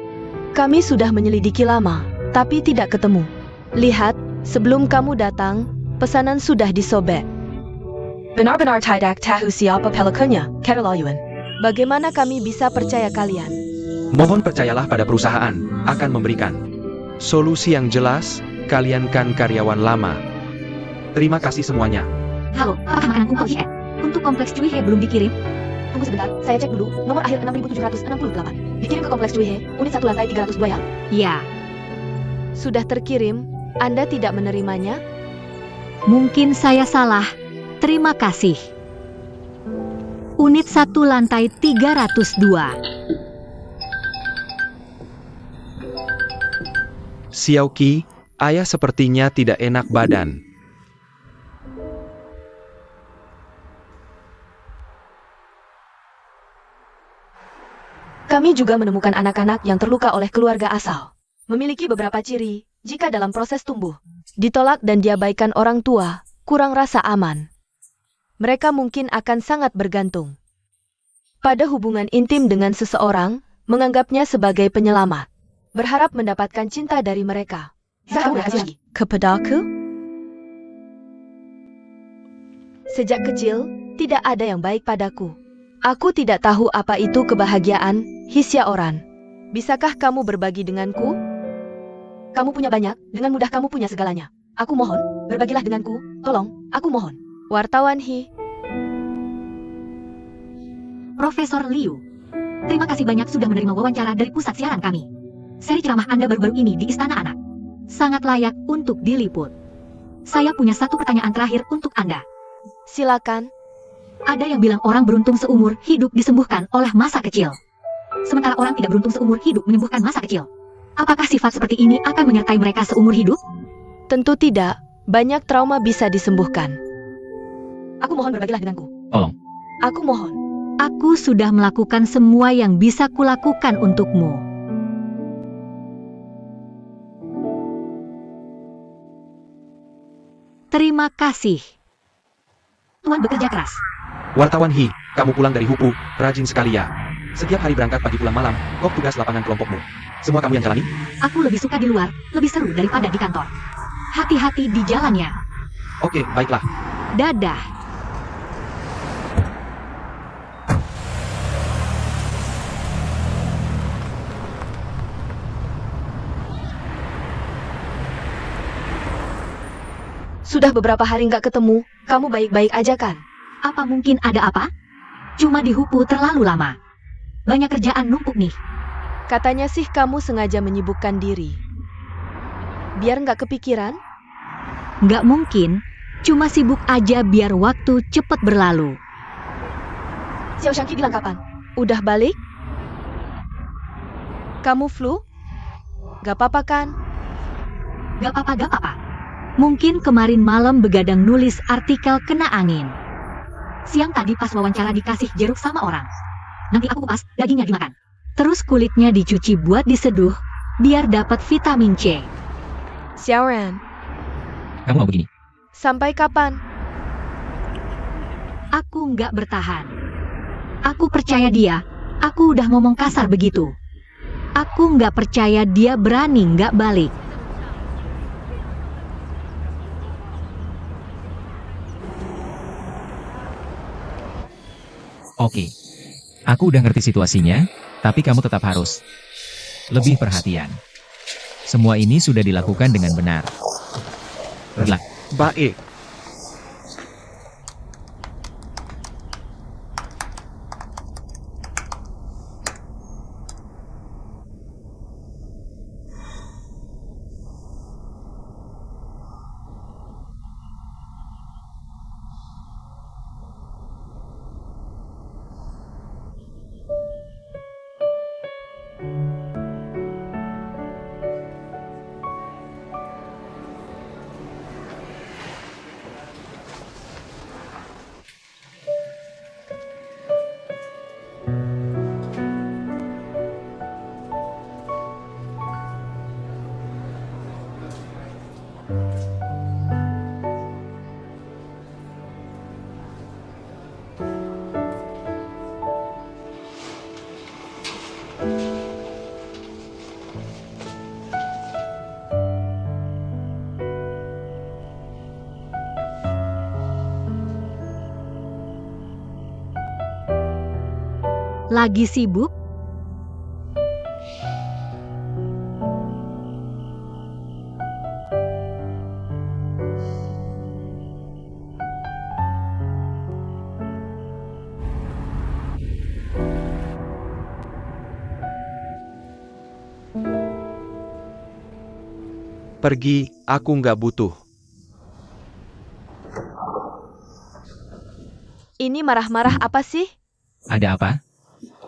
Kami sudah menyelidiki lama, tapi tidak ketemu. Lihat, sebelum kamu datang, pesanan sudah disobek. Benar-benar tidak tahu siapa pelakunya, Kerolayuan. Bagaimana kami bisa percaya kalian? Mohon percayalah pada perusahaan, akan memberikan solusi yang jelas, kalian kan karyawan lama. Terima kasih semuanya. Halo, apakah makanan kumpul Hie? Untuk kompleks Cuihe belum dikirim? Tunggu sebentar, saya cek dulu. Nomor akhir 6768. Dikirim ke kompleks Cuihe, unit 1 lantai 302 ya. Ya, Sudah terkirim. Anda tidak menerimanya? mungkin saya salah. Terima kasih. Unit 1 lantai 302. Xiaoqi, ayah sepertinya tidak enak badan. Kami juga menemukan anak-anak yang terluka oleh keluarga asal. Memiliki beberapa ciri, jika dalam proses tumbuh, ditolak dan diabaikan orang tua, kurang rasa aman. Mereka mungkin akan sangat bergantung pada hubungan intim dengan seseorang, menganggapnya sebagai penyelamat. Berharap mendapatkan cinta dari mereka. Kepadaku? Sejak kecil, tidak ada yang baik padaku. Aku tidak tahu apa itu kebahagiaan, Hisyaoran. Bisakah kamu berbagi denganku? Kamu punya banyak, dengan mudah kamu punya segalanya. Aku mohon, berbagilah denganku, tolong, aku mohon. Wartawan Hi. Profesor Liu, terima kasih banyak sudah menerima wawancara dari pusat siaran kami. Seri ceramah Anda baru-baru ini di Istana Anak sangat layak untuk diliput. Saya punya satu pertanyaan terakhir untuk Anda. Silakan. Ada yang bilang orang beruntung seumur hidup disembuhkan oleh masa kecil. Sementara orang tidak beruntung seumur hidup menyembuhkan masa kecil. Apakah sifat seperti ini akan menyertai mereka seumur hidup? Tentu tidak, banyak trauma bisa disembuhkan. Aku mohon berbagilah denganku. Tolong. Aku mohon. Aku sudah melakukan semua yang bisa kulakukan untukmu. Terima kasih. Tuan bekerja keras. Wartawan Hi, kamu pulang dari Hupu, rajin sekali ya. Setiap hari berangkat pagi pulang malam, kok tugas lapangan kelompokmu. Semua kamu yang jalani? Aku lebih suka di luar, lebih seru daripada di kantor. Hati-hati di jalannya. Oke, baiklah. Dadah. Sudah beberapa hari nggak ketemu, kamu baik-baik aja kan? Apa mungkin ada apa? Cuma dihupu terlalu lama. Banyak kerjaan numpuk nih. Katanya sih kamu sengaja menyibukkan diri. Biar nggak kepikiran? Nggak mungkin. Cuma sibuk aja biar waktu cepet berlalu. Xiao Shangqi bilang kapan? Udah balik? Kamu flu? Gak apa-apa kan? Gak apa-apa. Mungkin kemarin malam begadang nulis artikel kena angin. Siang tadi pas wawancara dikasih jeruk sama orang. Nanti aku kupas, dagingnya dimakan. Terus kulitnya dicuci buat diseduh, biar dapat vitamin C. Xiaoran, Kamu mau begini? sampai kapan? Aku nggak bertahan. Aku percaya dia. Aku udah ngomong kasar begitu. Aku nggak percaya dia berani nggak balik. Oke. Aku udah ngerti situasinya, tapi kamu tetap harus lebih perhatian. Semua ini sudah dilakukan dengan benar. Relax. Baik. Lagi sibuk? Pergi, aku nggak butuh. Ini marah-marah apa sih? Ada apa?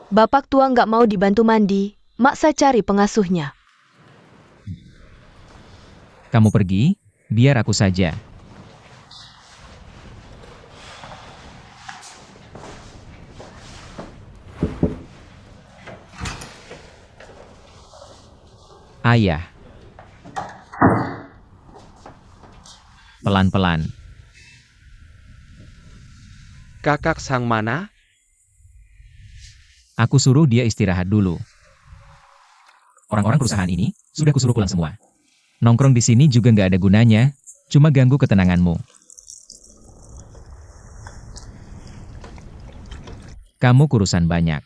Bapak tua nggak mau dibantu mandi, maksa cari pengasuhnya. Kamu pergi, biar aku saja. Ayah. Pelan-pelan. Kakak sang mana? Aku suruh dia istirahat dulu. Orang-orang perusahaan ini sudah kusuruh pulang semua. Nongkrong di sini juga nggak ada gunanya, cuma ganggu ketenanganmu. Kamu kurusan banyak.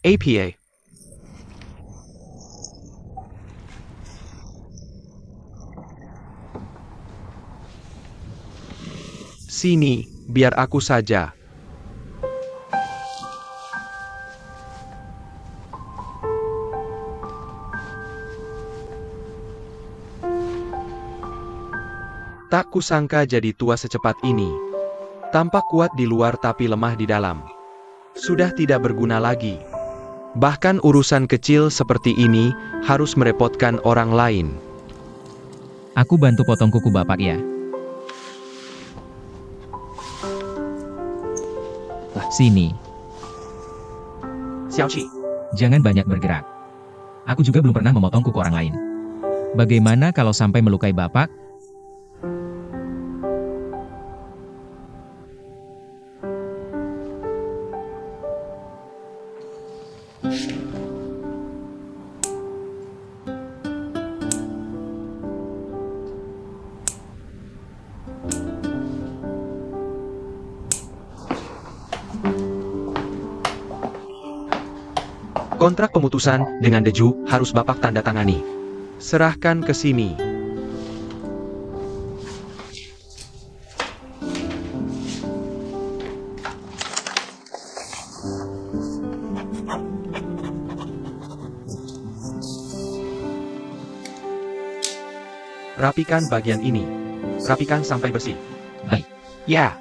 APA. Sini, biar aku saja. Tak kusangka jadi tua secepat ini. Tampak kuat di luar tapi lemah di dalam. Sudah tidak berguna lagi. Bahkan urusan kecil seperti ini harus merepotkan orang lain. Aku bantu potong kuku bapak ya. Sini, Xiaoqi, jangan banyak bergerak. Aku juga belum pernah memotong kuku orang lain. Bagaimana kalau sampai melukai bapak? kontrak pemutusan dengan Deju harus Bapak tanda tangani. Serahkan ke sini. Rapikan bagian ini. Rapikan sampai bersih. Baik. Ya.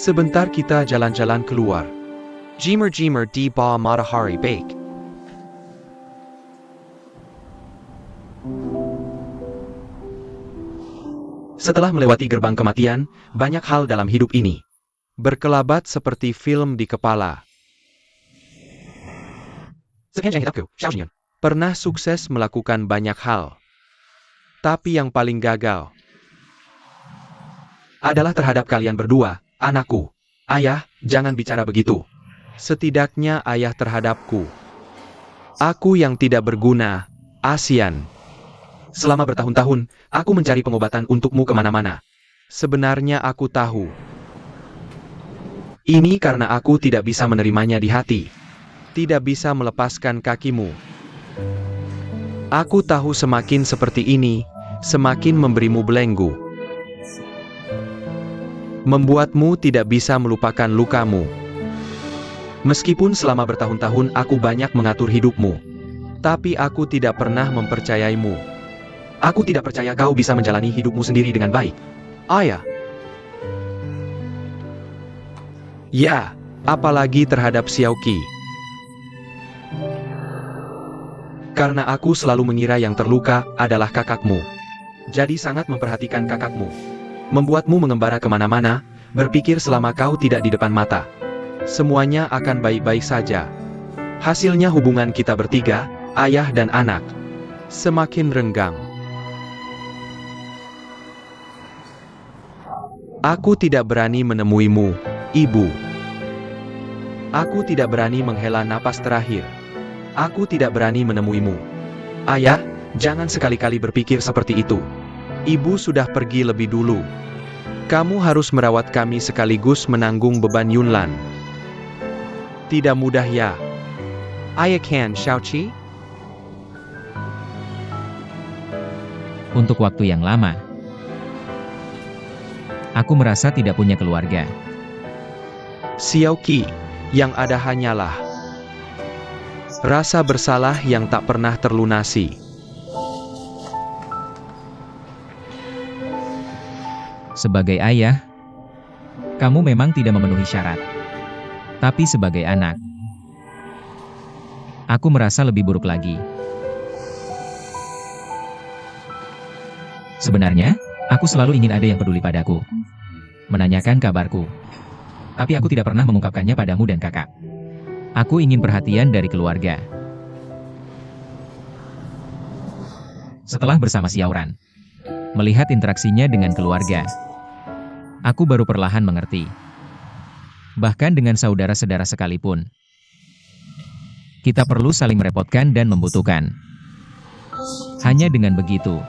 Sebentar kita jalan-jalan keluar. Jimer di bawah matahari baik. Setelah melewati gerbang kematian, banyak hal dalam hidup ini berkelabat seperti film di kepala. Sepanjang hidupku, Xiaoxian pernah sukses melakukan banyak hal. Tapi yang paling gagal adalah terhadap kalian berdua, anakku. Ayah, jangan bicara begitu. Setidaknya ayah terhadapku. Aku yang tidak berguna, Asian. Selama bertahun-tahun, aku mencari pengobatan untukmu kemana-mana. Sebenarnya aku tahu. Ini karena aku tidak bisa menerimanya di hati. Tidak bisa melepaskan kakimu. Aku tahu semakin seperti ini, semakin memberimu belenggu. Membuatmu tidak bisa melupakan lukamu. Meskipun selama bertahun-tahun aku banyak mengatur hidupmu, tapi aku tidak pernah mempercayaimu. Aku tidak percaya kau bisa menjalani hidupmu sendiri dengan baik. Ayah. Ya, apalagi terhadap Xiaoqi. Karena aku selalu mengira yang terluka adalah kakakmu. Jadi sangat memperhatikan kakakmu. Membuatmu mengembara kemana-mana, berpikir selama kau tidak di depan mata. Semuanya akan baik-baik saja. Hasilnya hubungan kita bertiga, ayah dan anak, semakin renggang. Aku tidak berani menemuimu, Ibu. Aku tidak berani menghela napas terakhir. Aku tidak berani menemuimu. Ayah, jangan sekali-kali berpikir seperti itu. Ibu sudah pergi lebih dulu. Kamu harus merawat kami sekaligus menanggung beban Yunlan. Tidak mudah ya. Ayah kan, Xiaoqi? Untuk waktu yang lama, aku merasa tidak punya keluarga. Xiaoqi, yang ada hanyalah Rasa bersalah yang tak pernah terlunasi. Sebagai ayah, kamu memang tidak memenuhi syarat. Tapi sebagai anak, aku merasa lebih buruk lagi. Sebenarnya, aku selalu ingin ada yang peduli padaku, menanyakan kabarku. Tapi aku tidak pernah mengungkapkannya padamu dan kakak. Aku ingin perhatian dari keluarga. Setelah bersama Xiaoran, melihat interaksinya dengan keluarga, aku baru perlahan mengerti. Bahkan dengan saudara-saudara sekalipun, kita perlu saling merepotkan dan membutuhkan. Hanya dengan begitu,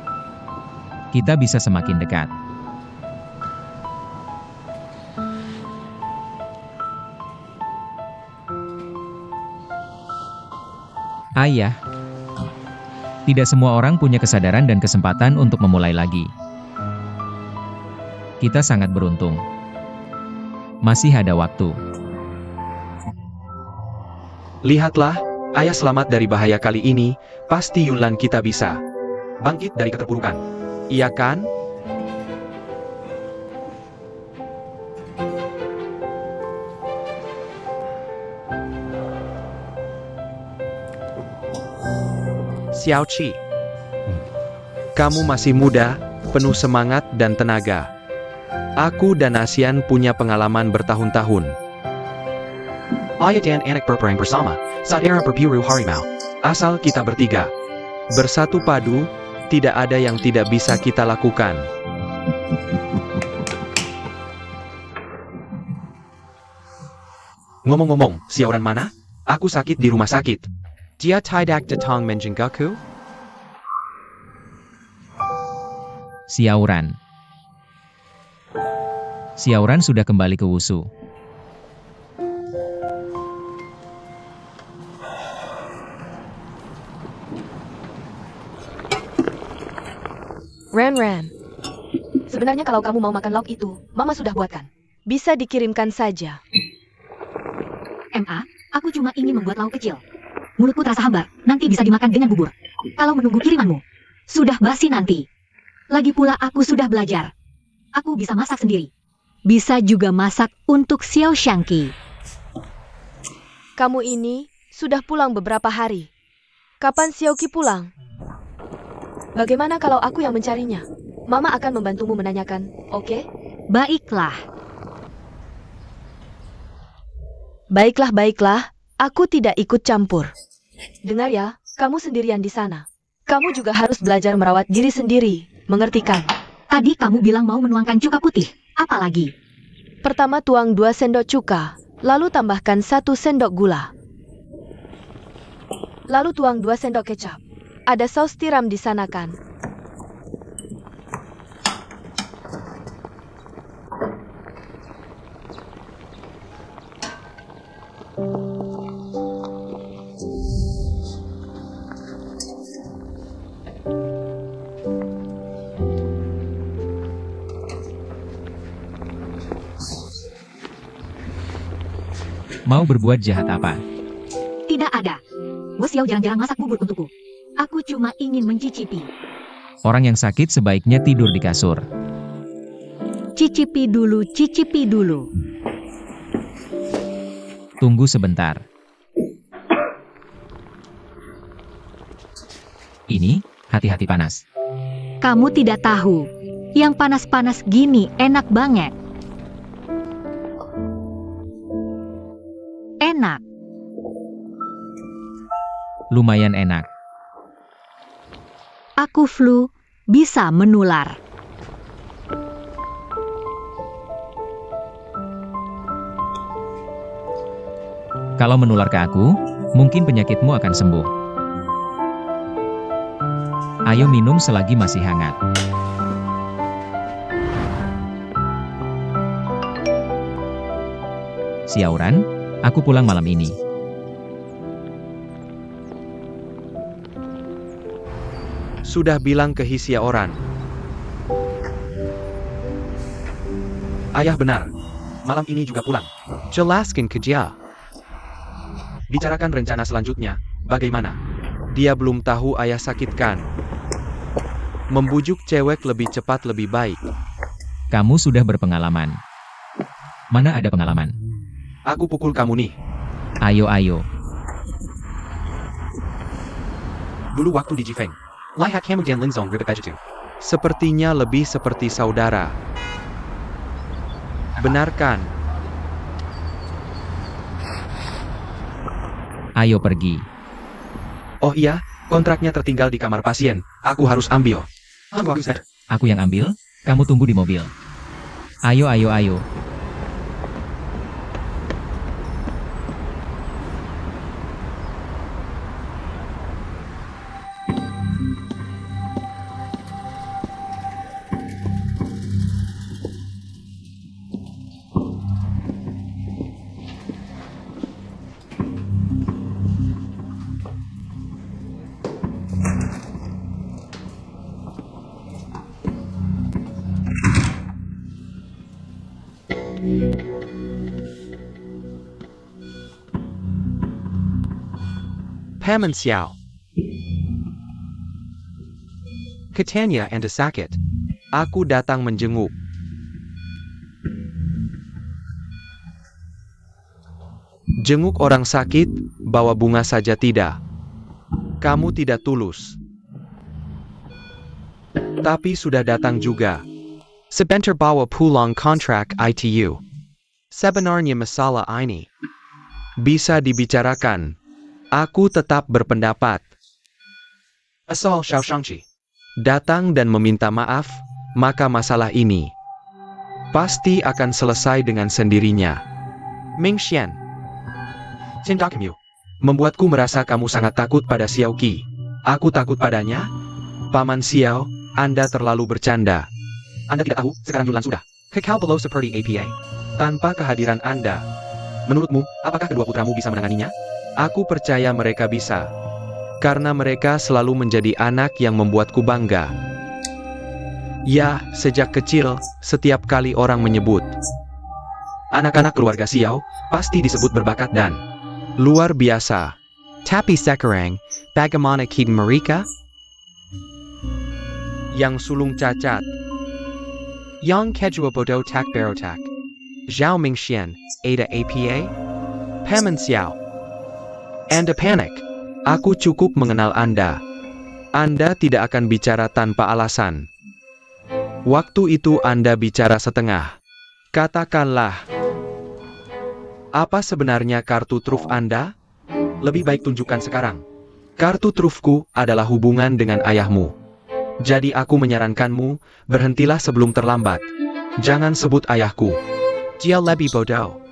kita bisa semakin dekat. Ayah, tidak semua orang punya kesadaran dan kesempatan untuk memulai lagi. Kita sangat beruntung. Masih ada waktu. Lihatlah, ayah selamat dari bahaya kali ini, pasti Yunlan kita bisa bangkit dari keterpurukan. Iya kan? Xiao Qi, kamu masih muda, penuh semangat dan tenaga. Aku dan ASEAN punya pengalaman bertahun-tahun. Ayah dan anak berperang bersama, saat era berburu harimau. Asal kita bertiga bersatu padu, tidak ada yang tidak bisa kita lakukan. Ngomong-ngomong, Xiaoran mana? Aku sakit di rumah sakit. Dia tidak datang menjengukku? Xiaoran. Xiaoran sudah kembali ke Wushu. Ran. Sebenarnya kalau kamu mau makan lauk itu, Mama sudah buatkan. Bisa dikirimkan saja. MA, aku cuma ingin membuat lauk kecil. Mulutku terasa hambar, nanti bisa dimakan dengan bubur. Kalau menunggu kirimanmu, sudah basi nanti. Lagi pula aku sudah belajar. Aku bisa masak sendiri. Bisa juga masak untuk Xiao Shangqi. Kamu ini sudah pulang beberapa hari. Kapan Xiaoqi pulang? Bagaimana kalau aku yang mencarinya? Mama akan membantumu menanyakan, oke? Baiklah. Baiklah. Aku tidak ikut campur. Dengar ya, kamu sendirian di sana. Kamu juga harus belajar merawat diri sendiri, mengerti kan? Tadi kamu bilang mau menuangkan cuka putih. Apa lagi? Pertama tuang 2 sendok cuka, lalu tambahkan 1 sendok gula. Lalu tuang 2 sendok kecap. Ada saus tiram di sana kan? Mau berbuat jahat apa? Tidak ada. Bos Xiao jarang-jarang masak bubur untukku. Aku cuma ingin mencicipi. Orang yang sakit sebaiknya tidur di kasur. Cicipi dulu. Tunggu sebentar. Ini, hati-hati panas. Kamu tidak tahu. Yang panas-panas gini enak banget. Enak. Lumayan enak. Aku flu, bisa menular. Kalau menular ke aku, mungkin penyakitmu akan sembuh. Ayo minum selagi masih hangat. Xiaoran, aku pulang malam ini. Sudah bilang ke Xiaoran. Ayah benar. Malam ini juga pulang. Jelaskan ke dia. Bicarakan rencana selanjutnya. Bagaimana? Dia belum tahu ayah sakit kan? Membujuk cewek lebih cepat lebih baik. Kamu sudah berpengalaman. Mana ada pengalaman? Aku pukul kamu nih. Ayo ayo. Dulu waktu di Jifeng. Lihat kamu dan Linzong berbaju. Sepertinya lebih seperti saudara. Benarkan? Ayo pergi. Oh iya, kontraknya tertinggal di kamar pasien. Aku harus ambil. Aku yang ambil, kamu tunggu di mobil. Ayo ayo ayo. Paman Xiao. Katanya and sakit. Aku datang menjenguk. Jenguk orang sakit, bawa bunga saja tidak. Kamu tidak tulus. Tapi sudah datang juga. Sebentar bawa pulang kontrak ITU. Sebenarnya masalah ini bisa dibicarakan. Aku tetap berpendapat. Asal Xiao Shangqi datang dan meminta maaf, maka masalah ini pasti akan selesai dengan sendirinya. Ming Xian, cintaku membuatku merasa kamu sangat takut pada Xiao Qi. Aku takut padanya? Paman Xiao, Anda terlalu bercanda. Anda tidak tahu, sekarang Yulan sudah kekal below seperti APA. Tanpa kehadiran Anda, menurutmu, apakah kedua putramu bisa menanganinya? Aku percaya mereka bisa. Karena mereka selalu menjadi anak yang membuatku bangga. Ya, sejak kecil, setiap kali orang menyebut anak-anak keluarga Xiao, pasti disebut berbakat dan luar biasa. Tapi sekarang, bagaimana keadaan mereka? Yang sulung cacat. Yang kedua bodoh tak berotak. Zhao Mingxian, Ada APA? Paman Xiao. Anda panik. Aku cukup mengenal Anda. Anda tidak akan bicara tanpa alasan. Waktu itu Anda bicara setengah. Katakanlah, apa sebenarnya kartu truf Anda? Lebih baik tunjukkan sekarang. Kartu trufku adalah hubungan dengan ayahmu. Jadi aku menyarankanmu, berhentilah sebelum terlambat. Jangan sebut ayahku. Dia lebih bodoh.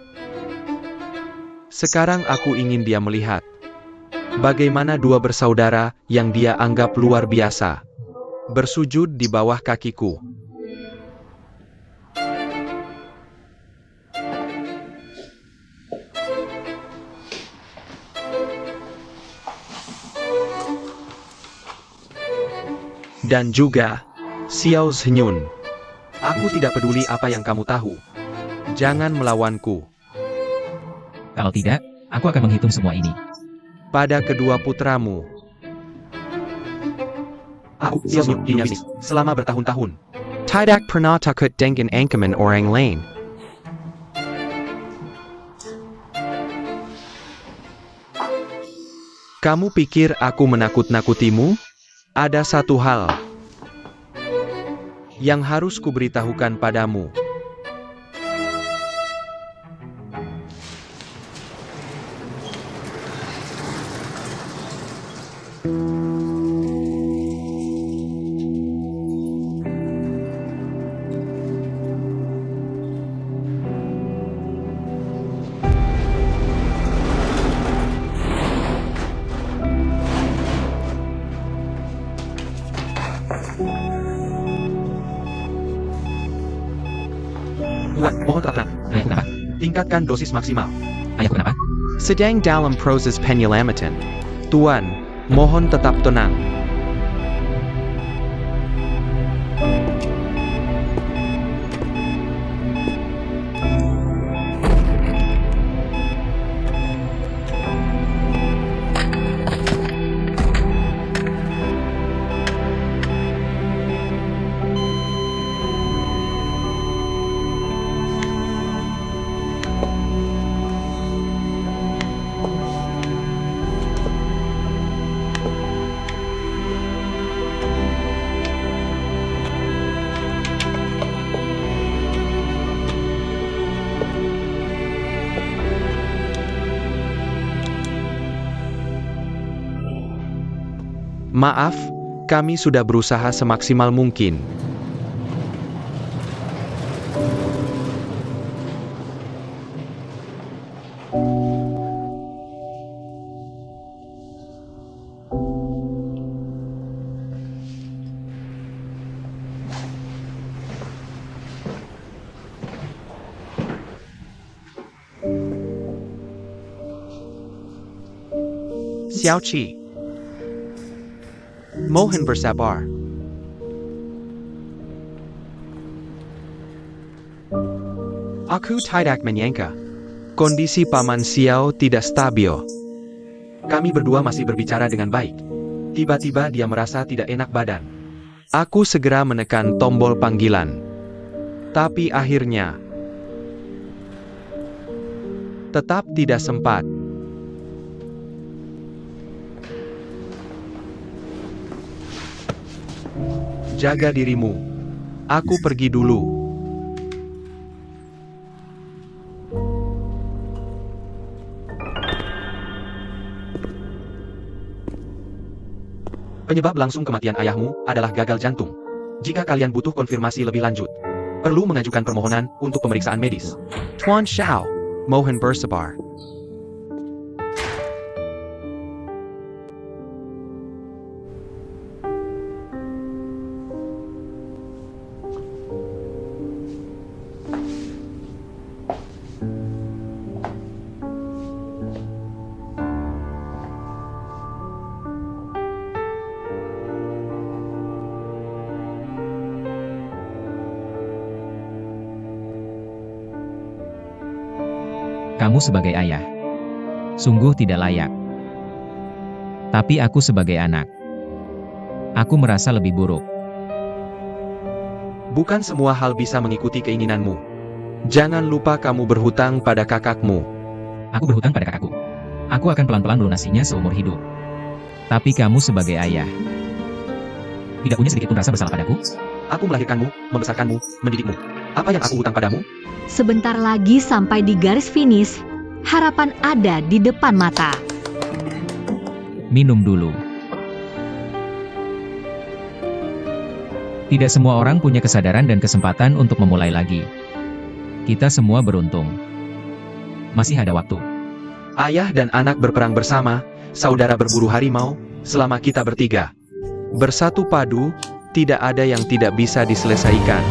Sekarang aku ingin dia melihat bagaimana dua bersaudara yang dia anggap luar biasa bersujud di bawah kakiku. Dan juga Xiao Zhenyun. Aku tidak peduli apa yang kamu tahu. Jangan melawanku. Kalau tidak, aku akan menghitung semua ini. Pada kedua putramu. Aku Xiao Zhenyun selama bertahun-tahun. Tidak pernah takut dengan ancaman orang lain. Kamu pikir aku menakut-nakutimu? Ada satu hal yang harus kuberitahukan padamu. Mohon tenang. Ayahku kenapa? Tingkatkan dosis maksimal. Ayahku kenapa? Sedang dalam proses penyelamatan. Tuan, mohon tetap tenang. Maaf, kami sudah berusaha semaksimal mungkin. Xiaoqi. Mohon bersabar. Aku tidak menyangka. Kondisi Paman Xiao tidak stabil. Kami berdua masih berbicara dengan baik. Tiba-tiba dia merasa tidak enak badan. Aku segera menekan tombol panggilan. Tapi akhirnya tetap tidak sempat. Jaga dirimu. Aku pergi dulu. Penyebab langsung kematian ayahmu adalah gagal jantung. Jika kalian butuh konfirmasi lebih lanjut, perlu mengajukan permohonan untuk pemeriksaan medis. Tuan Xiao, mohon bersabar. Kamu sebagai ayah sungguh tidak layak. Tapi aku sebagai anak, aku merasa lebih buruk. Bukan semua hal bisa mengikuti keinginanmu. Jangan lupa kamu berhutang pada kakakmu. Aku berhutang pada kakakku. Aku akan pelan-pelan melunasinya seumur hidup. Tapi kamu sebagai ayah tidak punya sedikit pun rasa bersalah padaku? Aku melahirkanmu, membesarkanmu, mendidikmu. Apa yang aku hutang padamu? Sebentar lagi sampai di garis finish, harapan ada di depan mata. Minum dulu. Tidak semua orang punya kesadaran dan kesempatan untuk memulai lagi. Kita semua beruntung. Masih ada waktu. Ayah dan anak berperang bersama, saudara berburu harimau, selama kita bertiga bersatu padu, tidak ada yang tidak bisa diselesaikan.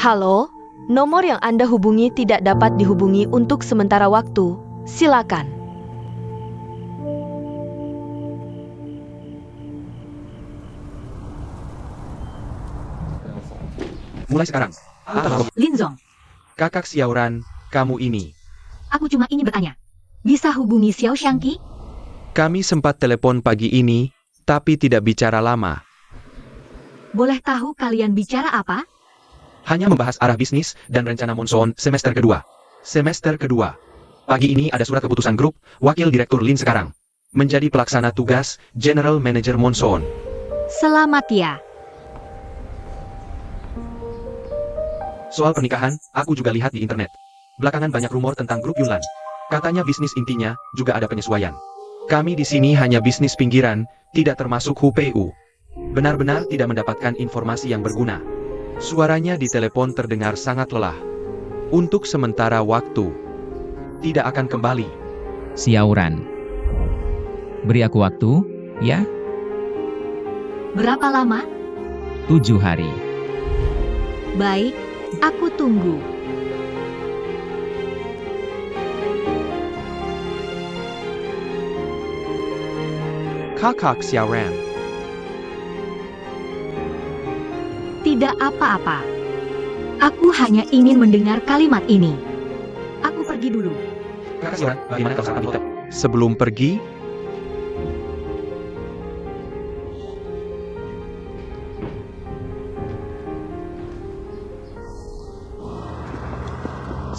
Halo, nomor yang Anda hubungi tidak dapat dihubungi untuk sementara waktu. Silakan. Mulai sekarang. Linzong, Kakak Xiaoran, kamu ini. aku cuma ingin bertanya. Bisa hubungi Xiao Xiangqi? Kami sempat telepon pagi ini, tapi tidak bicara lama. Boleh tahu kalian bicara apa? Hanya membahas arah bisnis dan rencana monsoon semester kedua. Semester kedua. Pagi ini ada surat keputusan grup, Wakil Direktur Lin sekarang menjadi pelaksana tugas General Manager monsoon. Selamat ya. Soal pernikahan, aku juga lihat di internet. Belakangan banyak rumor tentang grup Yulan. Katanya bisnis intinya juga ada penyesuaian. Kami di sini hanya bisnis pinggiran, tidak termasuk HPU. Benar-benar tidak mendapatkan informasi yang berguna. Suaranya di telepon terdengar sangat lelah. Untuk sementara waktu, tidak akan kembali. Xiaoran. Beri aku waktu, ya? Berapa lama? 7 hari. Baik, aku tunggu. Kakak Xiaoran. Tidak apa-apa. Aku hanya ingin mendengar kalimat ini. Aku pergi dulu. Kakak Xiaoran, bagaimana kau sarapan di hotel? Sebelum pergi,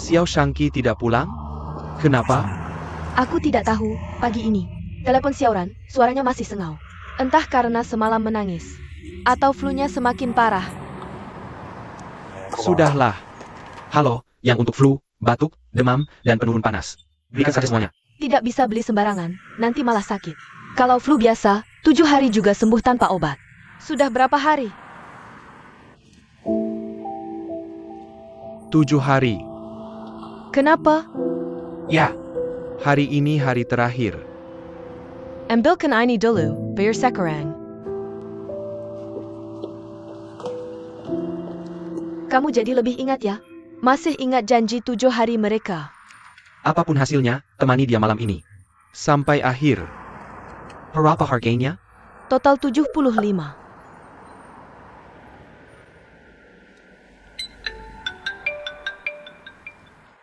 Xiao Shangqi tidak pulang? Kenapa? Aku tidak tahu, pagi ini. Telepon Xiaoran, suaranya masih sengau. Entah karena semalam menangis. Atau flu-nya semakin parah. Sudahlah. Halo, yang untuk flu, batuk, demam, dan penurun panas. Berikan saja semuanya. Tidak bisa beli sembarangan, nanti malah sakit. Kalau flu biasa, 7 hari juga sembuh tanpa obat. Sudah berapa hari? 7 hari. Kenapa? Ya. Hari ini hari terakhir. Ambilkan ini dulu, biar sekarang. Kamu jadi lebih ingat ya? Masih ingat janji 7 hari mereka. Apapun hasilnya, temani dia malam ini. Sampai akhir. Berapa harganya? Total 75.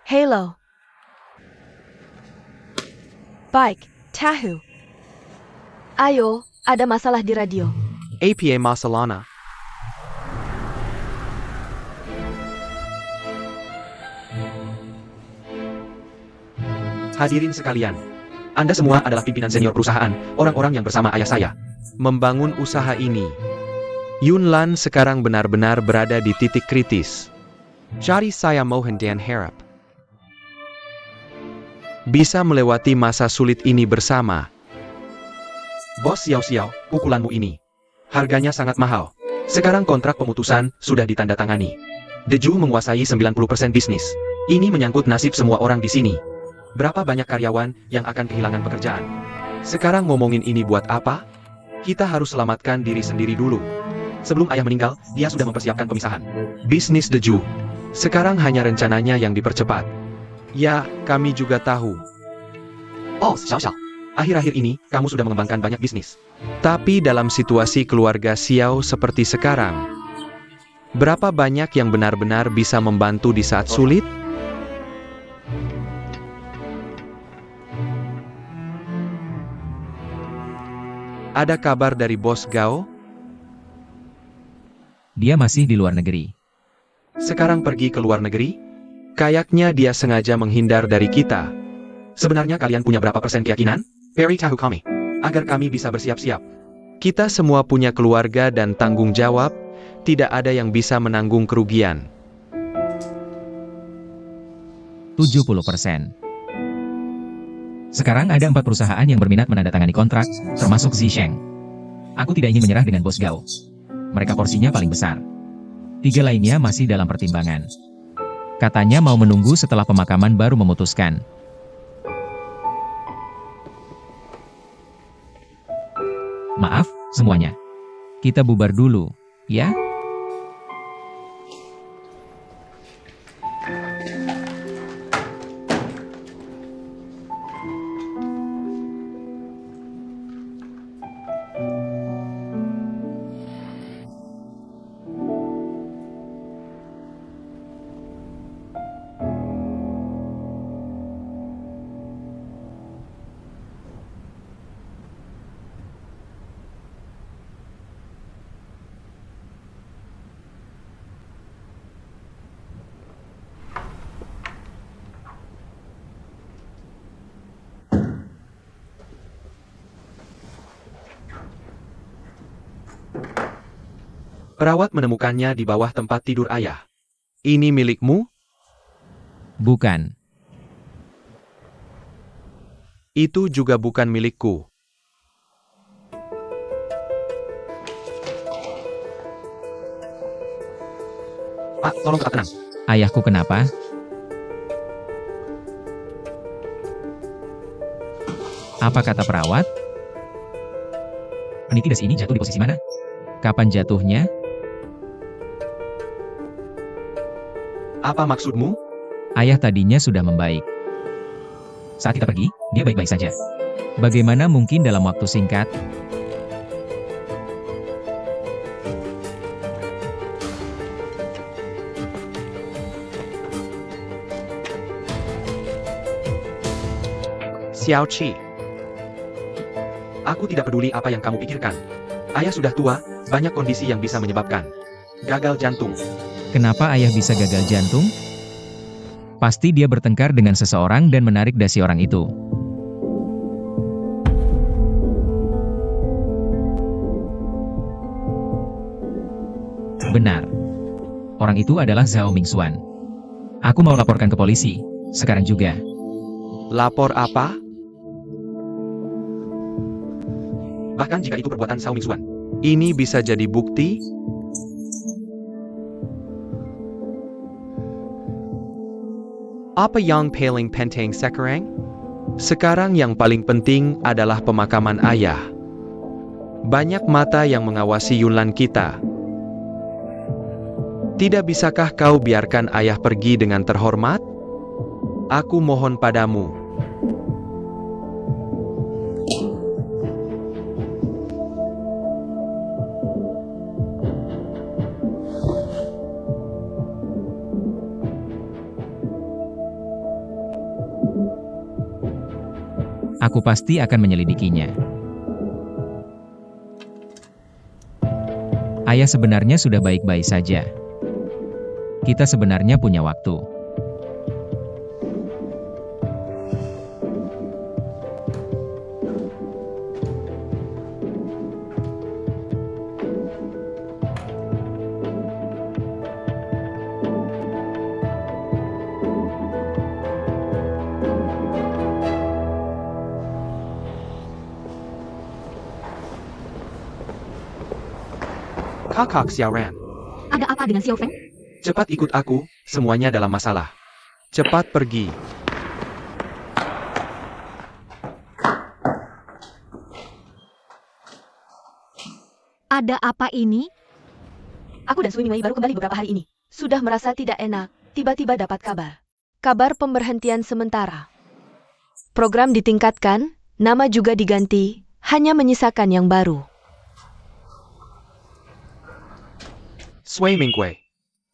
Halo. Baik, tahu. Ayo, ada masalah di radio. APA Masalana. Hadirin sekalian, Anda semua adalah pimpinan senior perusahaan, orang-orang yang bersama ayah saya membangun usaha ini. Yunlan sekarang benar-benar berada di titik kritis. Jadi saya mohon dan harap bisa melewati masa sulit ini bersama. Bos Xiao Xiao, pukulanmu ini harganya sangat mahal. Sekarang kontrak pemutusan sudah ditandatangani. Deju menguasai 90% bisnis. Ini menyangkut nasib semua orang di sini. Berapa banyak karyawan yang akan kehilangan pekerjaan? Sekarang ngomongin ini buat apa? Kita harus selamatkan diri sendiri dulu. Sebelum ayah meninggal, dia sudah mempersiapkan pemisahan bisnis Deju. Sekarang hanya rencananya yang dipercepat. Ya, kami juga tahu. Oh, Xiao Xiao. Akhir-akhir ini, kamu sudah mengembangkan banyak bisnis. Tapi dalam situasi keluarga Xiao seperti sekarang, berapa banyak yang benar-benar bisa membantu di saat sulit? Ada kabar dari Bos Gao? Dia masih di luar negeri. Sekarang pergi ke luar negeri? Kayaknya dia sengaja menghindar dari kita. Sebenarnya kalian punya berapa persen keyakinan? Beritahu kami, agar kami bisa bersiap-siap. Kita semua punya keluarga dan tanggung jawab, tidak ada yang bisa menanggung kerugian. 70%. Sekarang ada 4 perusahaan yang berminat menandatangani kontrak, termasuk Zisheng. Aku tidak ingin menyerah dengan Bos Gao. Mereka porsinya paling besar. 3 lainnya masih dalam pertimbangan. Katanya mau menunggu setelah pemakaman baru memutuskan. Maaf, semuanya. Kita bubar dulu, ya? Perawat menemukannya di bawah tempat tidur ayah. Ini milikmu? Bukan. Itu juga bukan milikku. Pak, tolong tetap tenang. Ayahku kenapa? Apa kata perawat? Penitidas ini jatuh di posisi mana? Kapan jatuhnya? Apa maksudmu? Ayah tadinya sudah membaik. Saat kita pergi, dia baik-baik saja. Bagaimana mungkin dalam waktu singkat? Xiao Qi. Aku tidak peduli apa yang kamu pikirkan. Ayah sudah tua, banyak kondisi yang bisa menyebabkan gagal jantung. Kenapa ayah bisa gagal jantung? Pasti dia bertengkar dengan seseorang dan menarik dasi orang itu. Benar. Orang itu adalah Zhao Mingxuan. Aku mau laporkan ke polisi. Sekarang juga. Lapor apa? Bahkan jika itu perbuatan Zhao Mingxuan, ini bisa jadi bukti. Apa yang paling penting sekarang? Sekarang yang paling penting adalah pemakaman ayah. Banyak mata yang mengawasi Yunlan kita. Tidak bisakah kau biarkan ayah pergi dengan terhormat? Aku mohon padamu. Aku pasti akan menyelidikinya. Ayah sebenarnya sudah baik-baik saja. Kita sebenarnya punya waktu. Kakak Xiaoran, Ada apa dengan Xiao Feng? cepat ikut aku, semuanya dalam masalah. Cepat pergi. Ada apa ini? Aku dan Sui Mingwei baru kembali beberapa hari ini. Sudah merasa tidak enak, tiba-tiba dapat kabar. Kabar pemberhentian sementara. Program ditingkatkan, nama juga diganti, hanya menyisakan yang baru. Sui Mingwei.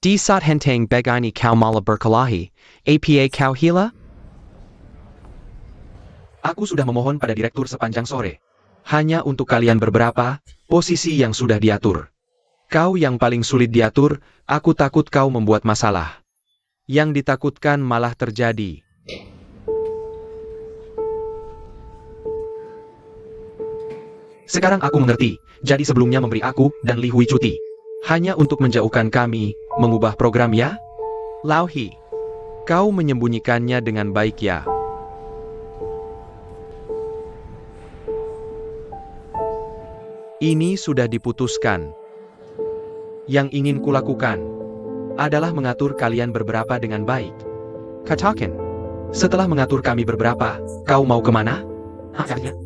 Di saat henteng begini kau malah berkelahi, apa kau hila? Aku sudah memohon pada direktur sepanjang sore. Hanya untuk kalian beberapa, posisi yang sudah diatur. Kau yang paling sulit diatur, aku takut kau membuat masalah. Yang ditakutkan malah terjadi. Sekarang aku mengerti, jadi sebelumnya memberi aku dan Li Hui cuti. Hanya untuk menjauhkan kami, mengubah program ya? Lauhi, kau menyembunyikannya dengan baik ya. Ini sudah diputuskan. Yang ingin kulakukan adalah mengatur kalian beberapa dengan baik. Katakan, setelah mengatur kami beberapa, kau mau kemana? Akhirnya.